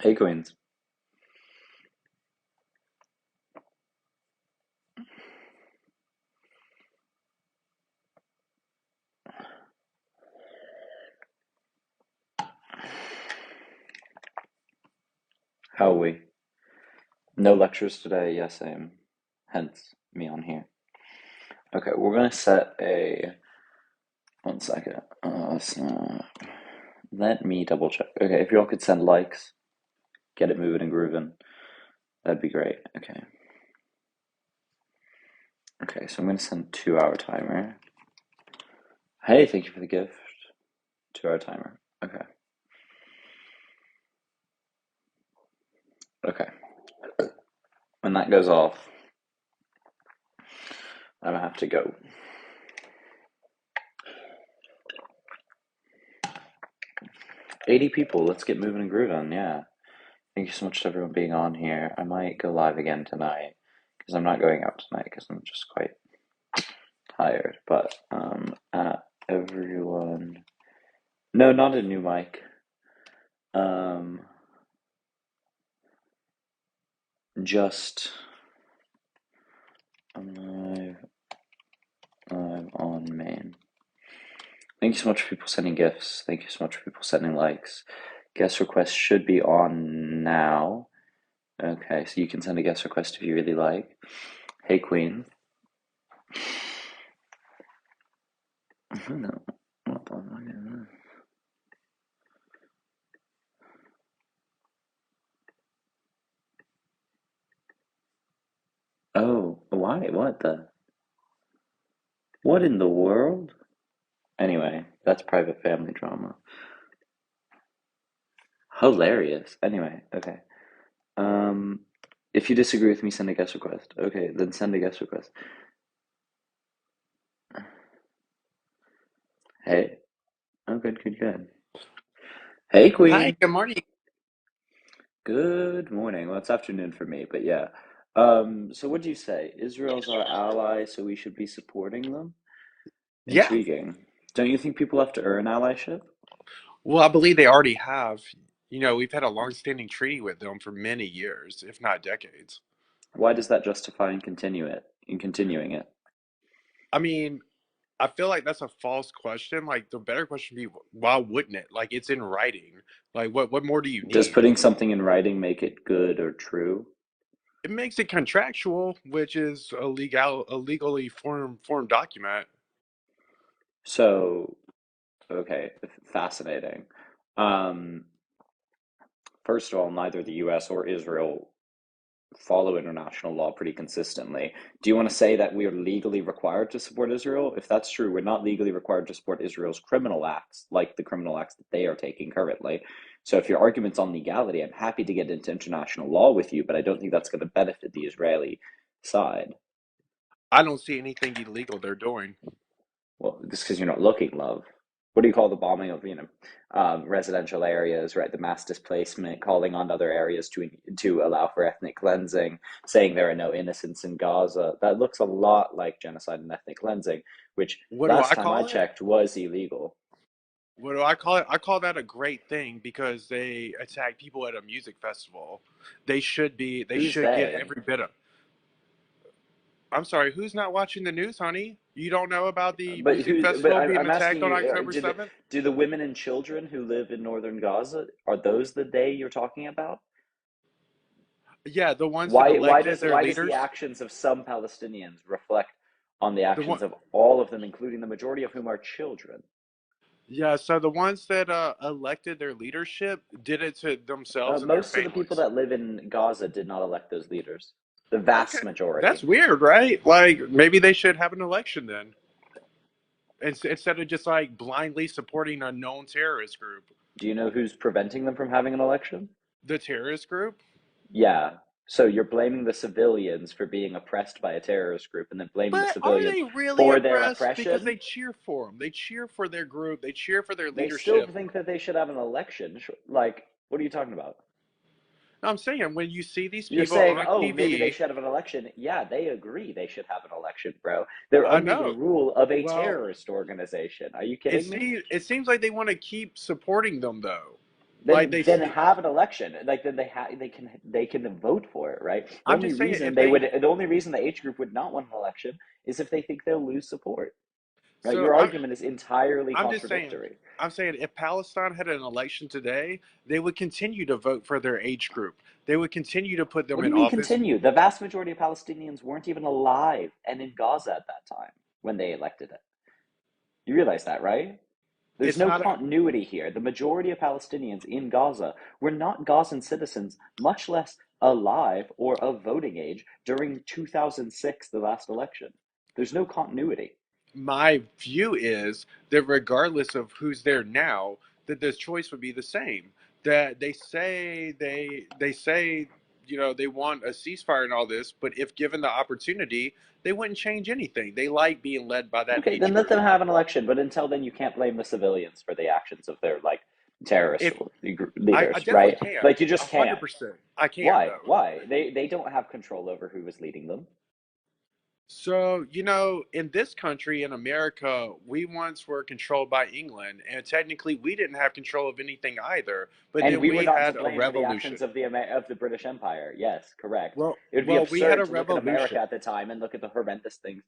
Hey, Queens. How are we? No lectures today. Yes, same. Hence me on here. Okay, we're gonna set a 1 second. Let me double check. Okay, if y'all could send likes, get it moving and grooving, that'd be great. Okay. Okay, so I'm gonna send 2 hour timer. Hey, thank you for the gift. 2 hour timer. Okay. Okay. When that goes off, I'm gonna have to go. 80 people. Let's get moving and grooving. Yeah. Thank you so much to everyone being on here. I might go live again tonight because I'm not going out tonight because I'm just quite tired. But everyone, no, not a new mic. Um, just I'm on main. Thank you so much for people sending gifts. Thank you so much for people sending likes. Guest requests should be on now. Okay, so you can send a guest request if you really like. Hey, Queen. No. Oh, why? What in the world? Anyway, that's private family drama. Hilarious. Anyway, okay. Um, if you disagree with me, send a guest request. Okay, then send a guest request. Hey. Oh, good, good, good. Hey, Hi, Queen. good morning. Good morning. Well, it's afternoon for me, but yeah. So what do you say? Israel's our ally, so we should be supporting them? Yeah, Intriguing. Don't you think people have to earn allyship? well, I believe they already have. We've had a long-standing treaty with them for many years, if not decades. Why does that justify in continuing it? I mean, I feel like that's a false question. Like, the better question would be, why wouldn't it? Like, it's in writing. Like, what more do you Does need? putting something in writing make it good or true? It makes it contractual, which is a legally formed document. So, okay, fascinating. Um, First of all, neither the US or Israel follow international law pretty consistently. Do you want to say that we are legally required to support Israel? If that's true, we're not legally required to support Israel's criminal acts, like the criminal acts that they are taking currently. So if your argument's on legality, I'm happy to get into international law with you, but I don't think that's going to benefit the Israeli side. I don't see anything illegal they're doing. Well, just because you're not looking, love. What do you call the bombing of, residential areas, right? The mass displacement, calling on other areas to allow for ethnic cleansing, saying there are no innocents in Gaza. That looks a lot like genocide and ethnic cleansing, which What do last I time I call it? checked was illegal. What do I call it? I call that a great thing because they attack people at a music festival. They Who's should get they? every bit of. I'm sorry, who's not watching the news, honey? You don't know about the But music who? But festival being I'm asking attacked on you: October 7th? do the women and children who live in northern Gaza, are those the they you're talking about? Yeah, the ones that Why elected does their the leaders. actions of some Palestinians reflect on the The one actions of all of them, including the majority of whom are children? Yeah, so the ones that elected their leadership did it to themselves and their Most of the people families. that live in Gaza did not elect those leaders. The vast Okay. That's majority. weird, right? Like maybe they should have an election then. Instead of just like blindly supporting a known terrorist group. Do you know who's preventing them from having an election? The terrorist group? Yeah. So you're blaming the civilians for being oppressed by a terrorist group and then blaming the But are civilians they really for their oppressed? Because oppression? they cheer for them. They cheer for their group. They cheer for their They still leadership. think that they should have an election. Like, what are you talking about? I'm saying when you see these You're people saying, on oh, maybe they TV, should have an election. Yeah, they agree they should have an election, bro. They're I under the know. rule of a Well, terrorist organization. Are you kidding me? it seems like they want to keep supporting them though. Like Then have an election. Like then they can vote for it, right? I'm just saying if The only reason the H group would not want an election is if they think they'll lose support. Right? so Your argument is entirely I'm just saying contradictory. I'm saying if Palestine had an election today, they would continue to vote for their age group. They would continue to put them What do in you mean office. continue? The vast majority of Palestinians weren't even alive and in Gaza at that time when they elected it. You realize that, right? There's It's no not a, continuity here. The majority of Palestinians in Gaza were not Gazan citizens, much less alive or of voting age during 2006, the last election. There's no continuity. my view is that regardless of who's there now, that the choice would be the same. That they say they want a ceasefire and all this, but if given the opportunity, they wouldn't change anything. They like being led by that Okay, age then let group. them have an election, but until then, you can't blame the civilians for the actions of their like terrorist If I leaders, definitely right? can, Like you a just hundred can't. percent, I can Why? though. Why? They don't have control over who was leading them. So, in this country, in America, we once were controlled by England, and technically we didn't have control of anything either. But And then we were we not to had a blame for the revolution. actions of the British Empire. Yes, correct. It would be Well, we had absurd a to look at America revolution. at the time and look at the horrendous things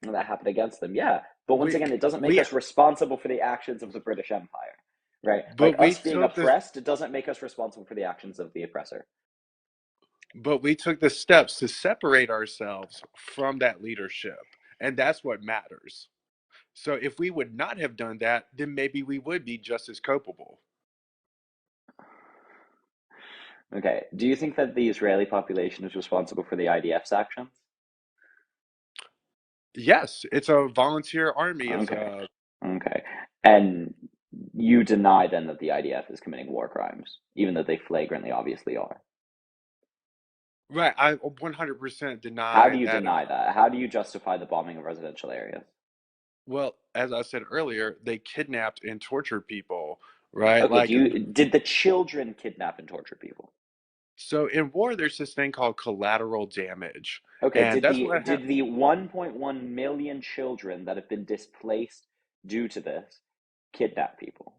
that happened against them. Yeah, but once We again, it doesn't make we us responsible for the actions of the British Empire, right? Like but we us being took this oppressed, it doesn't make us responsible for the actions of the oppressor. but we took the steps to separate ourselves from that leadership, and that's what matters. So if we would not have done that, then maybe we would be just as culpable. Okay. Do you think that the Israeli population is responsible for the IDF's actions? Yes, it's a volunteer army. It's Okay. a Okay. And you deny then that the IDF is committing war crimes, even though they flagrantly obviously are. right. I 100% How do deny you that. deny that? How do you justify the bombing of residential areas? Well, as I said earlier, they kidnapped and tortured people, right? Okay, Like, did the children kidnap and torture people? so in war, there's this thing called collateral damage, Okay, and that's what did the 1.1 million children that have been displaced due to this kidnap people?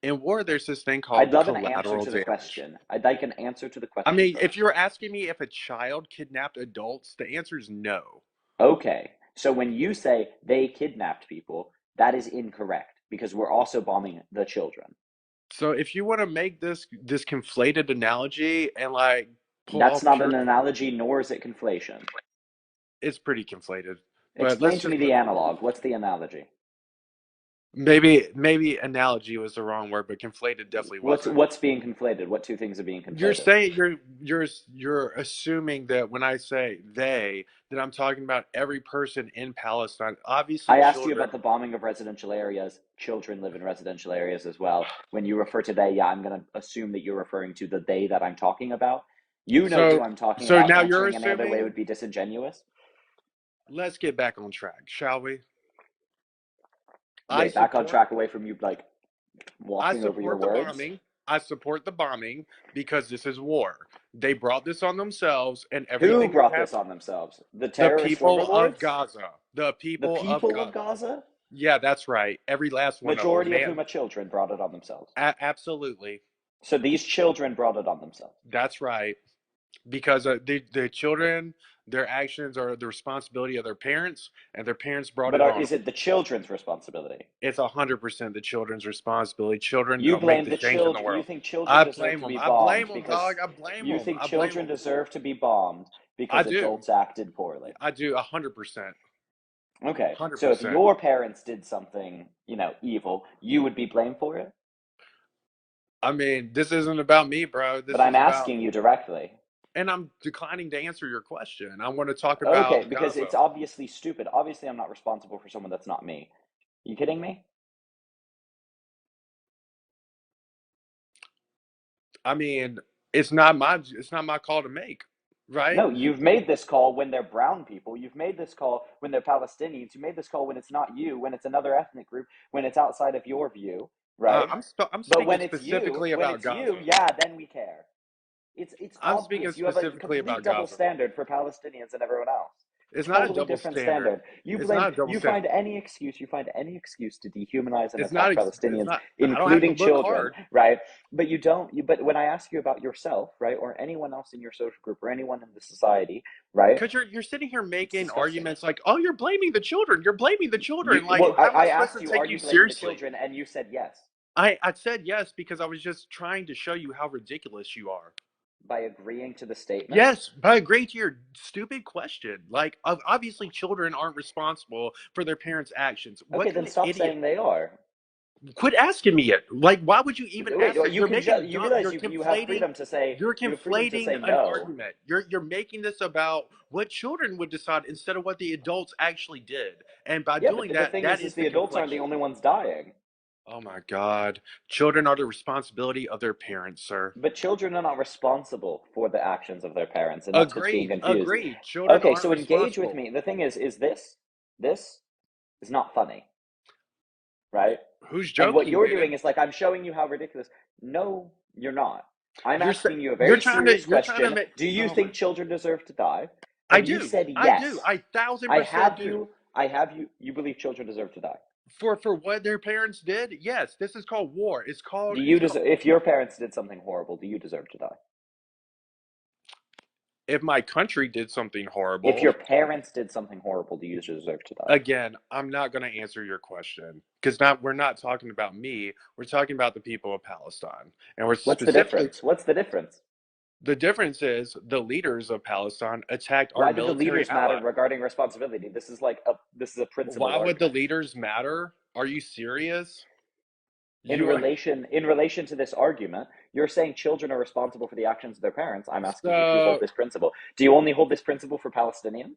in war, there's this thing I'd called love an answer collateral to the damage. question. I'd like an answer to the I question mean, if first. you're asking me if a child kidnapped adults, the answer is no. Okay, so when you say they kidnapped people, that is incorrect because we're also bombing the children. So if you want to make this conflated analogy and like pull all That's not pure, an analogy, nor is it conflation. it's pretty conflated. But Explain let's to me just the analog. What's the analogy? maybe analogy was the wrong word, but conflated definitely wasn't. What's being conflated? What two things are being You're conflated? saying you're assuming that when I say they, that I'm talking about every person in Palestine. Obviously, I asked you children. about the bombing of residential areas. Children live in residential areas as well. When you refer to they, yeah, I'm going to assume that you're referring to the they that I'm talking about. You know who So I'm talking so about. now you're Answering any other way assuming. would be disingenuous. Let's get back on track, shall we? I Wait, back on support track away from you, like I walking over your support the words. bombing. I support the bombing because this is war. They brought this on themselves, and Who everything that brought this happened. on themselves? The The terrorist people of overlords? Gaza. The The people of people of Gaza. Gaza? Yeah, that's right. Every last one of them, Majority of man. whom are children brought it on themselves. Absolutely, So these children brought it on themselves. that's right. Because the children, their actions are the responsibility of their parents, and their parents brought But it on is them. it the children's responsibility? It's 100% the children's responsibility. Children You make blame the the change in the children. You world. think children I deserve blame to them. be I blame bombed them, dog. because I blame you them. think I blame children them. deserve to be bombed I because do. adults acted poorly. I do 100%. Okay, so if 100%. your parents did something, evil, you would be blamed for it? I mean, this isn't about me, bro. But This I'm is about, asking you directly. and I'm declining to answer your question. I want to talk Okay, about because Gaza. it's obviously stupid. Obviously, I'm not responsible for someone that's not me. You kidding me? I mean, it's not my call to make, right? No, you've made this call when they're brown people. You've made this call when they're Palestinians. You made this call when it's not you, when it's another ethnic group, when it's outside of your view, right? I'm But speaking specifically when about it's you, Gaza. yeah, then we care. It's I'm speaking obvious. You have a specifically complete about double Gaza. standard for Palestinians and everyone else. It's not a Totally double different standard. standard. You It's blame, not a double you standard. find any excuse, to dehumanize and It's not. attack It's Palestinians, not. I don't have to including look children, hard right? But you don't, but when I ask you about yourself, right, or anyone else in your social group or anyone in the society, right, because you're sitting here it's making disgusting. arguments like, "Oh, you're blaming the children. You're blaming the children." Like, Well, how am I I supposed asked to you, are take you you blaming the seriously? children? And you said yes, I said yes because I was just trying to show you how ridiculous you are. by agreeing to the statement. Yes, but I agree to your stupid question. Like, obviously, children aren't responsible for their parents' actions. Okay, What then kind of stop idiot? saying they are. Quit asking me it. Like, why would you even Wait, ask that? you You're can making you dumb. realize You're you have conflating. freedom to say, You're you have freedom to conflating say an no. argument. You're making this about what children would decide instead of what the adults actually did. And by Yeah, but doing the that, thing that is is the the adults aren't the conflation. only ones dying. Oh my God, children are the responsibility of their parents, sir. But children are not responsible for the actions of their parents, and that's what's being Agreed. confused. Agreed. Children Okay, aren't so engage with responsible. me. The thing is this is not funny, right? Who's And what joking, you're dude? doing is like, I'm showing you how ridiculous. No, you're not. I'm You're asking you a you're very trying to serious you're trying to question. make. Do you Oh my. think children deserve to die? I And you do. said I do. yes. I thousand I percent have do. you. I have you. You believe children deserve to die. For what their parents did. Yes, this is called war. It's called Do it's you called. deserve? If your parents did something horrible, do you deserve to die? If my country did something If horrible, your parents did something horrible, do you deserve to die? again, I'm not going to answer your question because not we're not talking about me. We're talking about the people of Palestine, and we're What's the specifically. difference? What's the difference? The difference is the leaders of Palestine attacked our Why do the military leaders matter ally. regarding responsibility? This is a principled Why would the argument. leaders matter? Are you serious? In You are relation to this argument, you're saying children are responsible for the actions of their parents. I'm asking you if you hold so. this principle. Do you only hold this principle for Palestinians?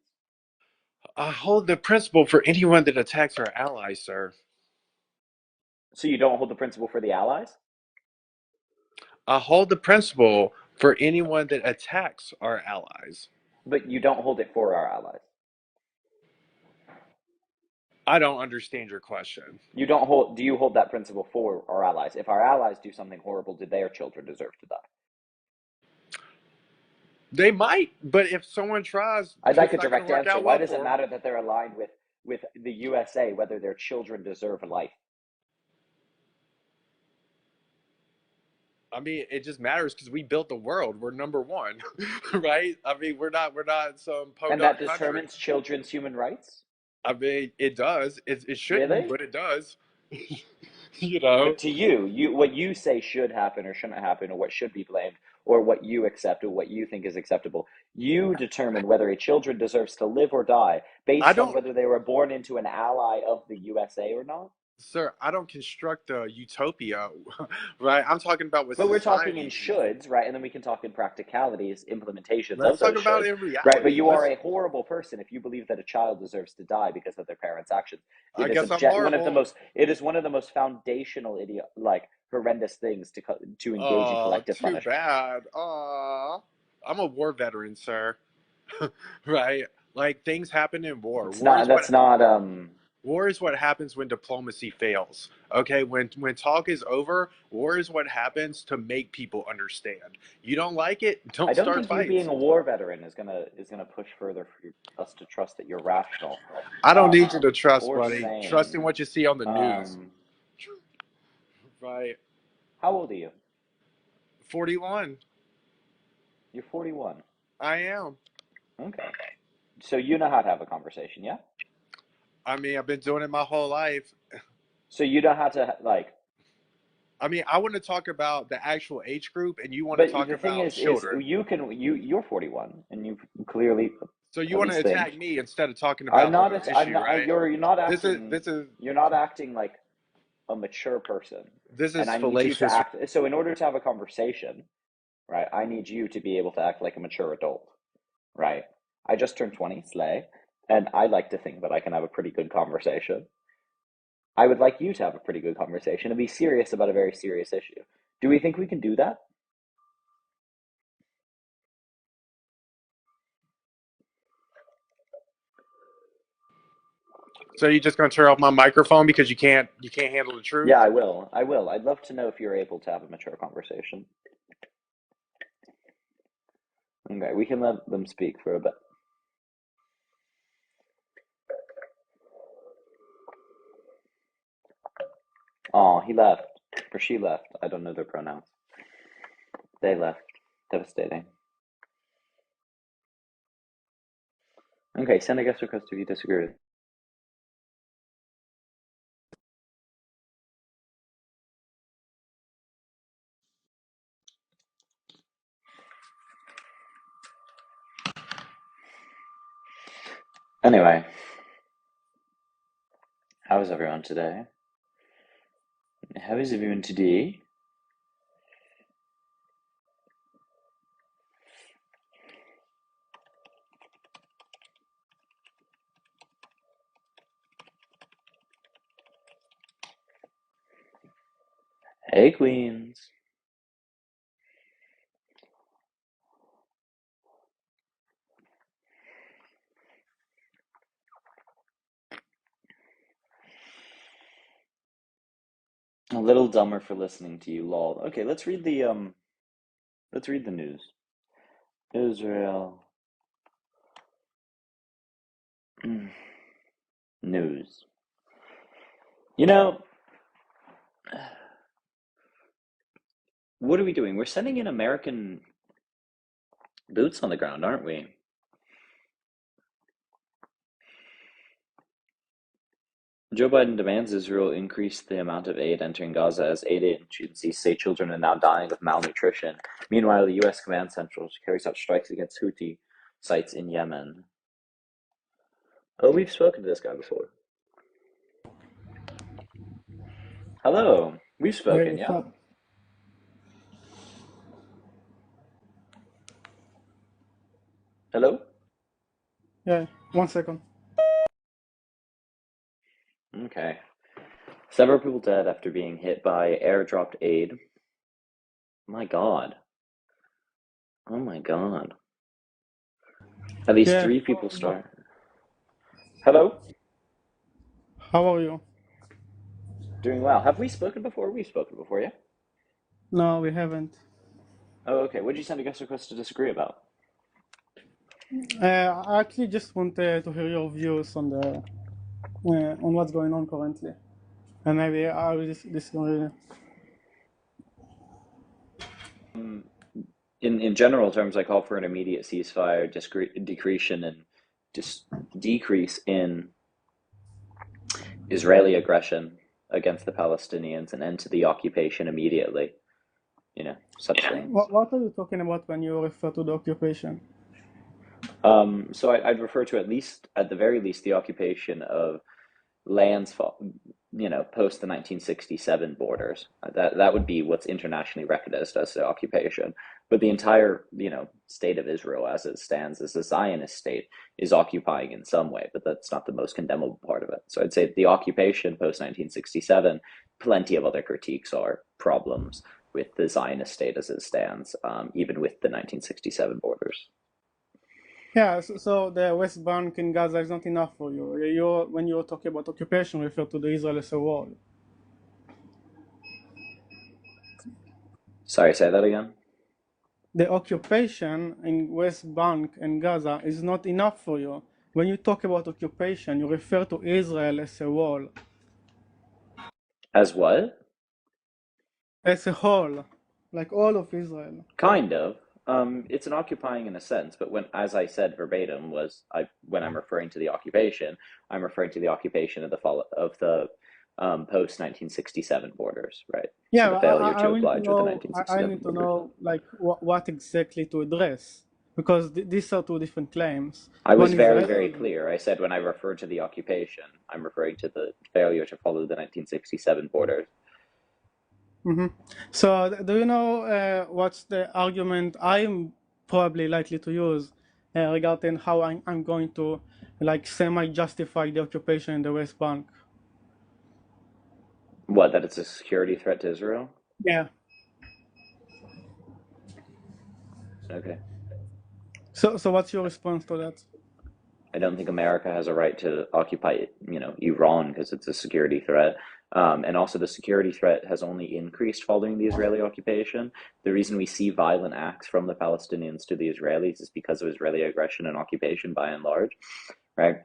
I hold the principle for anyone that attacks our allies, sir. So you don't hold the principle for the allies? I hold the principle for anyone that attacks our allies. But you don't hold it for our allies. I don't understand your question. You don't hold. Do you hold that principle for our allies? If our allies do something horrible, do their children deserve to die? They might, but if someone tries, I'd like it's a not going to direct work answer. out Why well does it for them. matter that they're aligned with the USA, whether their children deserve life? I mean, it just matters because we built the world. We're number one, right? I mean, we're not some And that podunk country. determines children's human rights? I mean, it does. It shouldn't, Really? but it does. you know. But to you what you say should happen or shouldn't happen, or what should be blamed, or what you accept, or what you think is acceptable, you determine whether a children deserves to live or die I based on don't. whether they were born into an ally of the USA or not. Sir, I don't construct a utopia, right? I'm talking about what But we're talking in society views. shoulds, right? And then we can talk in practicalities, implementations of Let's talk those about it shoulds, in right? But reality. you are Let's. a horrible person if you believe that a child deserves to die because of their parents' actions. I It is guess I'm one of the horrible. most. It is one of the most foundational, like horrendous things to engage in Oh, collective too punishment. bad. Oh, I'm a war veteran, sir. right? Like things happen in war. It's not. That's not. War is what happens when diplomacy fails. Okay, when talk is over, war is what happens to make people understand. You don't like it? I Don't don't start think you being fights. a war veteran is gonna push further for us to trust that you're rational, I don't need you um, to trust, or buddy. Trust sane. in what you see on the news. Um, Right? how old are you? 41. You're 41. I am. Okay. So you know how to have a conversation, yeah? I mean, I've been doing it my whole life. So you know how to like. I mean, I want to talk about the actual age group, and you want to But talk the thing about is children. you're 41 and you clearly So you at want to least think attack me instead of talking I'm about not. the I'm issue, not. right? This is this is You're not acting like a mature person, this and is I need you to fallacious. act. So in order to have a conversation, right, I need you to be able to act like a mature adult, right? I just turned 20, slay, and I like to think that I can have a pretty good conversation. I would like you to have a pretty good conversation and be serious about a very serious issue. Do we think we can do that? So you just gonna turn off my microphone because you can't handle the Yeah, truth? I will. I will. I'd love to know if you're able to have a mature conversation. Okay, we can let them speak for a bit. Oh, he left. Or she left. I don't know their pronouns. They left. Devastating. Okay, send a guest request if you disagree with. Anyway, how is everyone today? How is everyone today? Hey, Queens. A little dumber for listening to you, lol. Okay, let's read the news. Israel news. You know, what are we doing? We're sending in American boots on the ground, aren't we? Joe Biden demands Israel increase the amount of aid entering Gaza as aid agencies say children are now dying of malnutrition. Meanwhile, the U.S. command central carries out strikes against Houthi sites in Yemen. Oh, we've spoken to this guy before. Hello, we've Hey, spoken, what's yeah? up? Hello? Yeah, 1 second. Okay. Several people dead after being hit by airdropped aid. My God. Oh my God. At least Yeah, three people start. Hello? how are you? Doing well. Have we spoken before? We've spoken before, yeah? No, we haven't. Oh, okay. What did you send a guest request to disagree about? I actually just wanted to hear your views on what's going on currently, and maybe I will disagree. In general terms, I call for an immediate ceasefire, decretion, and dis decrease in Israeli aggression against the Palestinians, and end to the occupation immediately. Such things. What are you talking about when you refer to the occupation? So I'd refer to at the very least, the occupation of lands, post the 1967 borders. That would be what's internationally recognized as the occupation. But the entire, state of Israel as it stands as a Zionist state is occupying in some way, but that's not the most condemnable part of it. So I'd say the occupation post 1967, plenty of other critiques are problems with the Zionist state as it stands, even with the 1967 borders. Yeah, so the West Bank in Gaza is not enough for you. When you talk about occupation, refer to the Israel as a wall. Sorry, say that again. The occupation in West Bank and Gaza is not enough for you. When you talk about occupation, you refer to Israel as a wall, As what? as a whole, like all of Israel. Kind of. It's an occupying in a sense, but as I said verbatim, when I'm referring to the occupation, I'm referring to the occupation of the post 1967 borders, right? So Yeah, the failure I to will need to oblige with the know. I 1967 need to borders. know like what exactly to address, because these are two different claims. I was One is very, very Israeli. clear. I said when I refer to the occupation, I'm referring to the failure to follow the 1967 borders. Hmm. So, do you know what's the argument I'm probably likely to use regarding how I'm going to like semi-justify the occupation in the West Bank? What, that it's a security threat to Israel? Yeah. Okay. So what's your response to that? I don't think America has a right to occupy, Iran because it's a security threat. And also, the security threat has only increased following the Israeli occupation. The reason we see violent acts from the Palestinians to the Israelis is because of Israeli aggression and occupation by and large, right?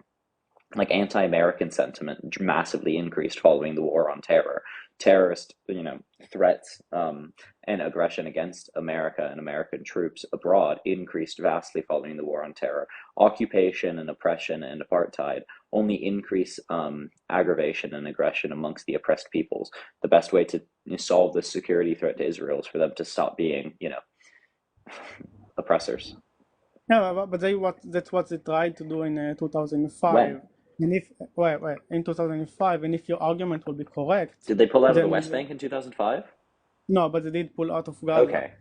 like anti-American sentiment massively increased following the war on terror. Terrorist, threats and aggression against America and American troops abroad increased vastly following the war on terror. Occupation and oppression and apartheid only increase aggravation and aggression amongst the oppressed peoples. The best way to solve this security threat to Israel is for them to stop being, oppressors. Yeah, but that's what they tried to do in When 2005. And if wait, in 2005, and if your argument will be correct, did they pull out of the then West Bank in 2005? no, but they did pull out of Gaza. Okay.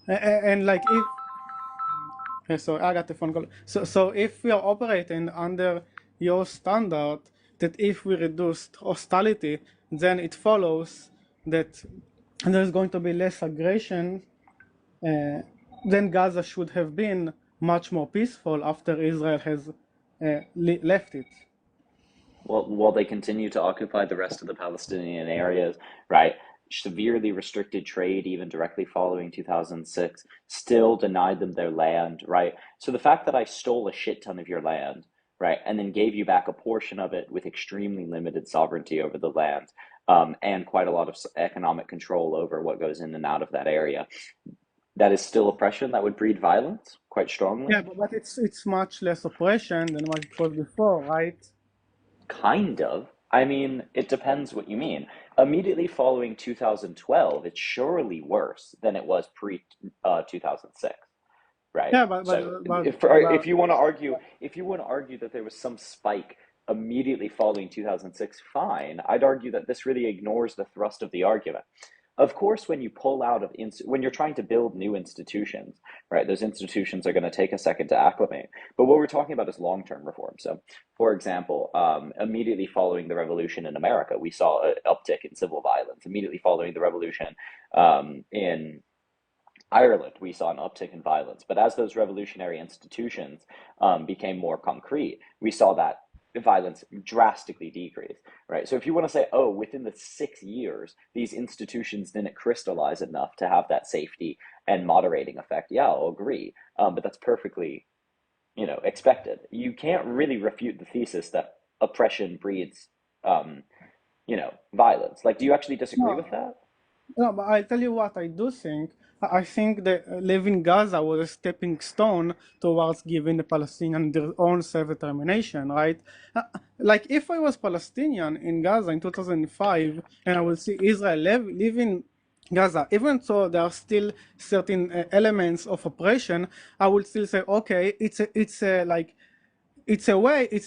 And like if so, I got the phone call. So if we are operating under your standard, that if we reduce hostility, then it follows that there's going to be less aggression. Then Gaza should have been much more peaceful after Israel has left it. Well, while they continue to occupy the rest of the Palestinian areas, right? Severely restricted trade, even directly following 2006, still denied them their land, right? So the fact that I stole a shit ton of your land, right, and then gave you back a portion of it with extremely limited sovereignty over the land, and quite a lot of economic control over what goes in and out of that area, that is still oppression that would breed violence quite strongly. Yeah, but it's much less oppression than what it was before, right? Kind of. I mean, it depends what you mean. Immediately following 2012, it's surely worse than it was pre 2006, right? Yeah, but So but if but you want to argue, that there was some spike immediately following 2006, fine. I'd argue that this really ignores the thrust of the argument. Of course, when you pull out of when you're trying to build new institutions, right? Those institutions are going to take a second to acclimate. But what we're talking about is long-term reform. So, for example, immediately following the revolution in America, we saw an uptick in civil violence. Immediately following the revolution in Ireland, we saw an uptick in violence. But as those revolutionary institutions became more concrete, we saw that violence drastically decrease, right? So if you want to say, oh, within the 6 years, these institutions didn't crystallize enough to have that safety and moderating effect, yeah, I'll agree. But that's perfectly, expected. You can't really refute the thesis that oppression breeds, violence. Like, do you actually disagree with no, that? no, but I tell you what I do think. I think that leaving Gaza was a stepping stone towards giving the Palestinians their own self-determination, right? Like if I was Palestinian in Gaza in 2005 and I would see Israel leaving Gaza, even though there are still certain elements of oppression, I would still say, okay, it's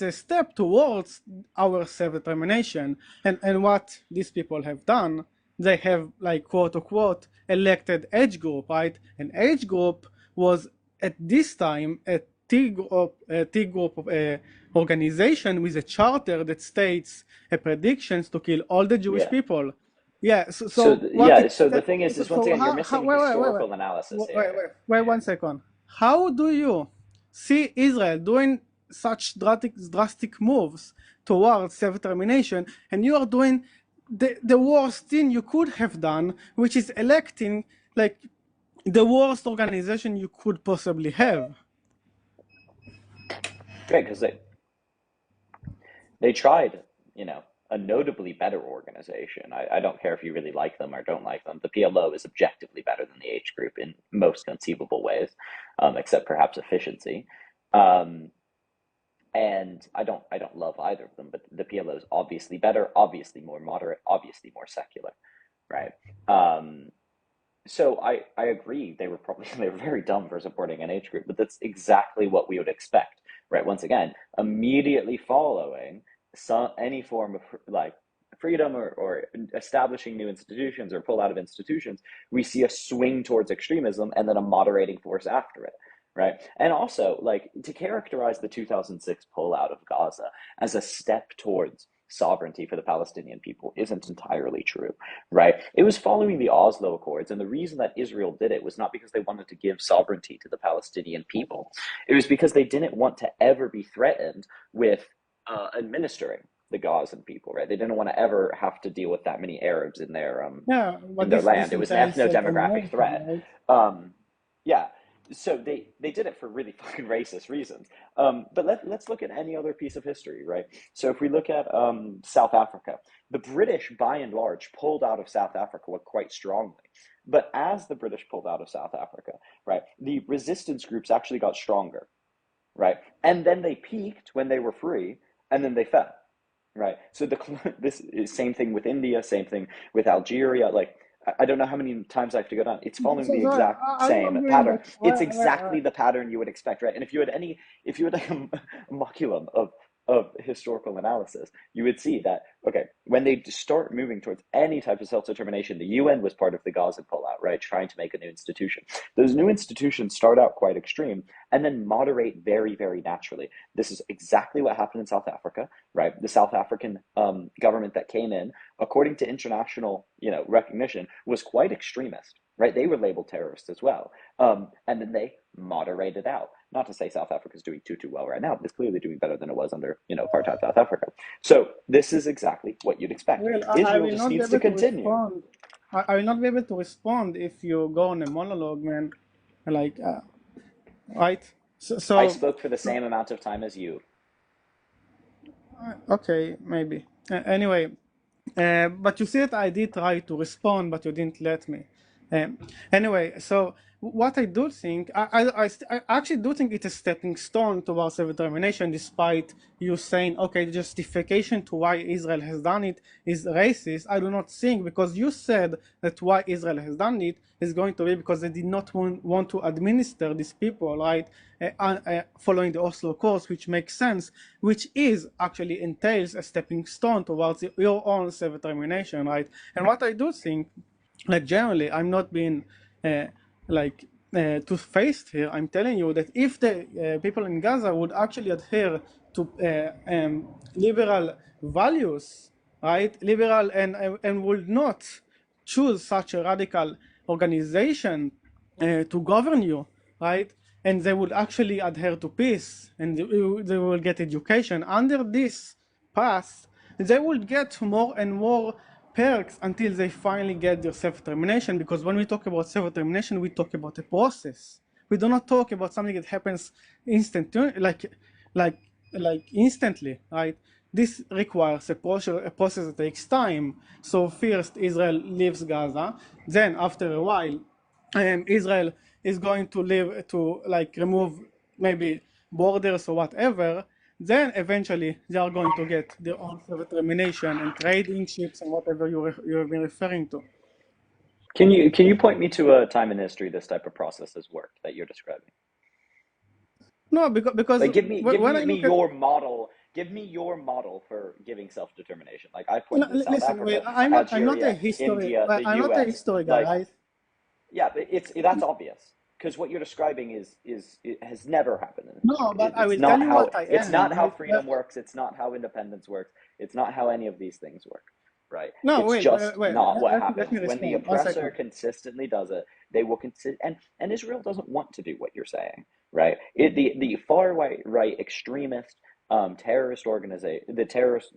a step towards our self-determination. And what these people have done, they have, like, quote unquote elected age group, right? An age group was at this time T group of organization with a charter that states a predictions to kill all the Jewish Yeah. people. Yeah, So so what yeah, it so the thing is once so again, you're how missing historical analysis here. wait 1 second. How do you see Israel doing such drastic moves towards self-determination, and you are doing the worst thing you could have done, which is electing, like, the worst organization you could possibly have? Right, because they tried, a notably better organization. I don't care if you really like them or don't like them. The PLO is objectively better than the H group in most conceivable ways, except perhaps efficiency. Um, and I don't love either of them, but the PLO is obviously better, obviously more moderate, obviously more secular, right? Um, so I agree they were probably they were very dumb for supporting an age group, but that's exactly what we would expect, right? Once again, immediately following any form of like freedom or establishing new institutions or pull out of institutions, we see a swing towards extremism and then a moderating force after it, right? And also, like, to characterize the 2006 pull out of Gaza as a step towards sovereignty for the Palestinian people isn't entirely true, right? It was following the Oslo Accords, and the reason that Israel did it was not because they wanted to give sovereignty to the Palestinian people. It was because they didn't want to ever be threatened with administering the Gazan people, right? They didn't want to ever have to deal with that many Arabs Yeah, in but their this land. It was an entails ethno-demographic self-determination, threat. right? Yeah, So they did it for really fucking racist reasons. But let's look at any other piece of history, right? So if we look at South Africa, the British, by and large, pulled out of South Africa quite strongly. But as the British pulled out of South Africa, right, the resistance groups actually got stronger, right? And then they peaked when they were free, and then they fell, right? So this is same thing with India, same thing with Algeria. Like I don't know how many times I have to go down. It's following the So exact are you same agreeing pattern. that It's exactly the pattern you would expect, right? And if you had like a moculum of historical analysis, you would see that okay, when they start moving towards any type of self-determination, the UN was part of the Gaza pullout, right? Trying to make a new institution. Those new institutions start out quite extreme and then moderate very, very naturally. This is exactly what happened in South Africa, right? The South African government that came in, according to international, recognition, was quite extremist, right? They were labeled terrorists as well, and then they moderated out. Not to say South Africa is doing too well right now, but it's clearly doing better than it was under, apartheid South Africa. So this is exactly what you'd expect. Well, I Israel will just not be needs to able to continue. respond. I will not be able to respond if you go on a monologue, man. Like, right? So, I so spoke for the same amount of time as you. okay, maybe. Anyway, but you see that I did try to respond, but you didn't let me. Anyway, so what I do think, I actually do think it's a stepping stone towards self-determination, despite you saying, okay, the justification to why Israel has done it is racist. I do not think, because you said that why Israel has done it is going to be because they did not want to administer these people, right, following the Oslo course, which makes sense, which is actually entails a stepping stone towards your own self-determination, right? And what I do think, like generally, I'm not being like two-faced here. I'm telling you that if the people in Gaza would actually adhere to liberal values, right, liberal and would not choose such a radical organization to govern you, right? And they would actually adhere to peace, and they will get education under this path. They will get more and more perks until they finally get their self-determination, because when we talk about self-determination, we talk about a process. We do not talk about something that happens instantly, like instantly, right? This requires a process that takes time. So first Israel leaves Gaza, then after a while Israel is going to remove maybe borders or whatever. Then eventually they are going to get their own self-determination and trading ships and whatever you've been referring to. Can you point me to a time in history this type of process has worked that you're describing? No, because Like give me give when me, I me look at, your model. Give me your model for giving self-determination. Like I pointed to South listen, wait, Africa, I'm not a Algeria, history, India, the I'm not a US. history guy, Like right? yeah, but that's obvious because what you're describing is it has never happened in No, history. but I It's will tell not you how what I it's am, not how right? freedom works. It's not how independence works. It's not how any of these things work, right? No, It's wait, just wait, not what let me happens. When the respond. One oppressor second. consistently does it, they will consist and Israel doesn't want to do what you're saying, right? The far right extremist terrorist organization, the terrorist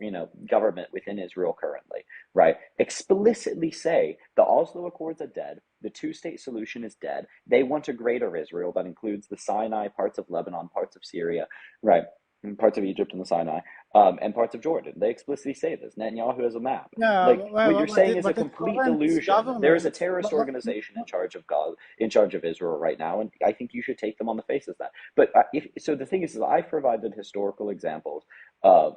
government within Israel currently, right, explicitly say the Oslo Accords are dead, the two-state solution is dead. They want a greater Israel that includes the Sinai, parts of Lebanon, parts of Syria, right, and parts of Egypt and the Sinai, and parts of Jordan. They explicitly say this. Netanyahu has a map. Yeah, Like what you're saying is a but the complete current delusion. There is a government, terrorist organization in charge of God, in charge of Israel right now, and I think you should take them on the face as that. But if so, the thing is I've provided historical examples of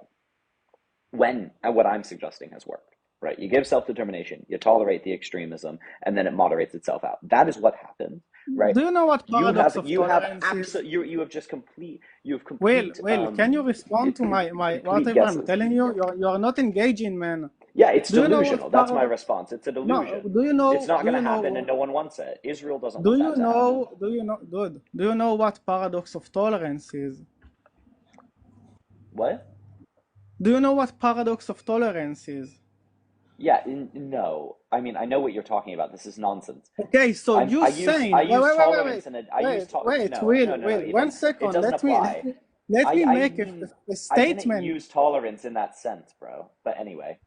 when and what I'm suggesting has worked. Right? You give self-determination, you tolerate the extremism, and then it moderates itself out. That is what happens, right? do you know what You paradox have of you have tolerance is? absolute you have just complete you have Well, complete can you respond to my complete whatever I'm guesses. telling you? You are not engaging, man. Yeah, it's Do you know what delusional. That's my paradox? response. It's a No, delusion. It's not do going to you happen, and know, no one wants it. Israel doesn't want that to happen. good. Do you know what paradox of tolerance is? What? Do you know what paradox of tolerance is? Yeah, no. I mean, I know what you're talking about. This is nonsense. Okay, so you I saying, use tolerance and I use no no no no. Will, It one doesn't it second, doesn't apply. let me I make mean a I didn't statement. use tolerance in that sense, bro. But anyway,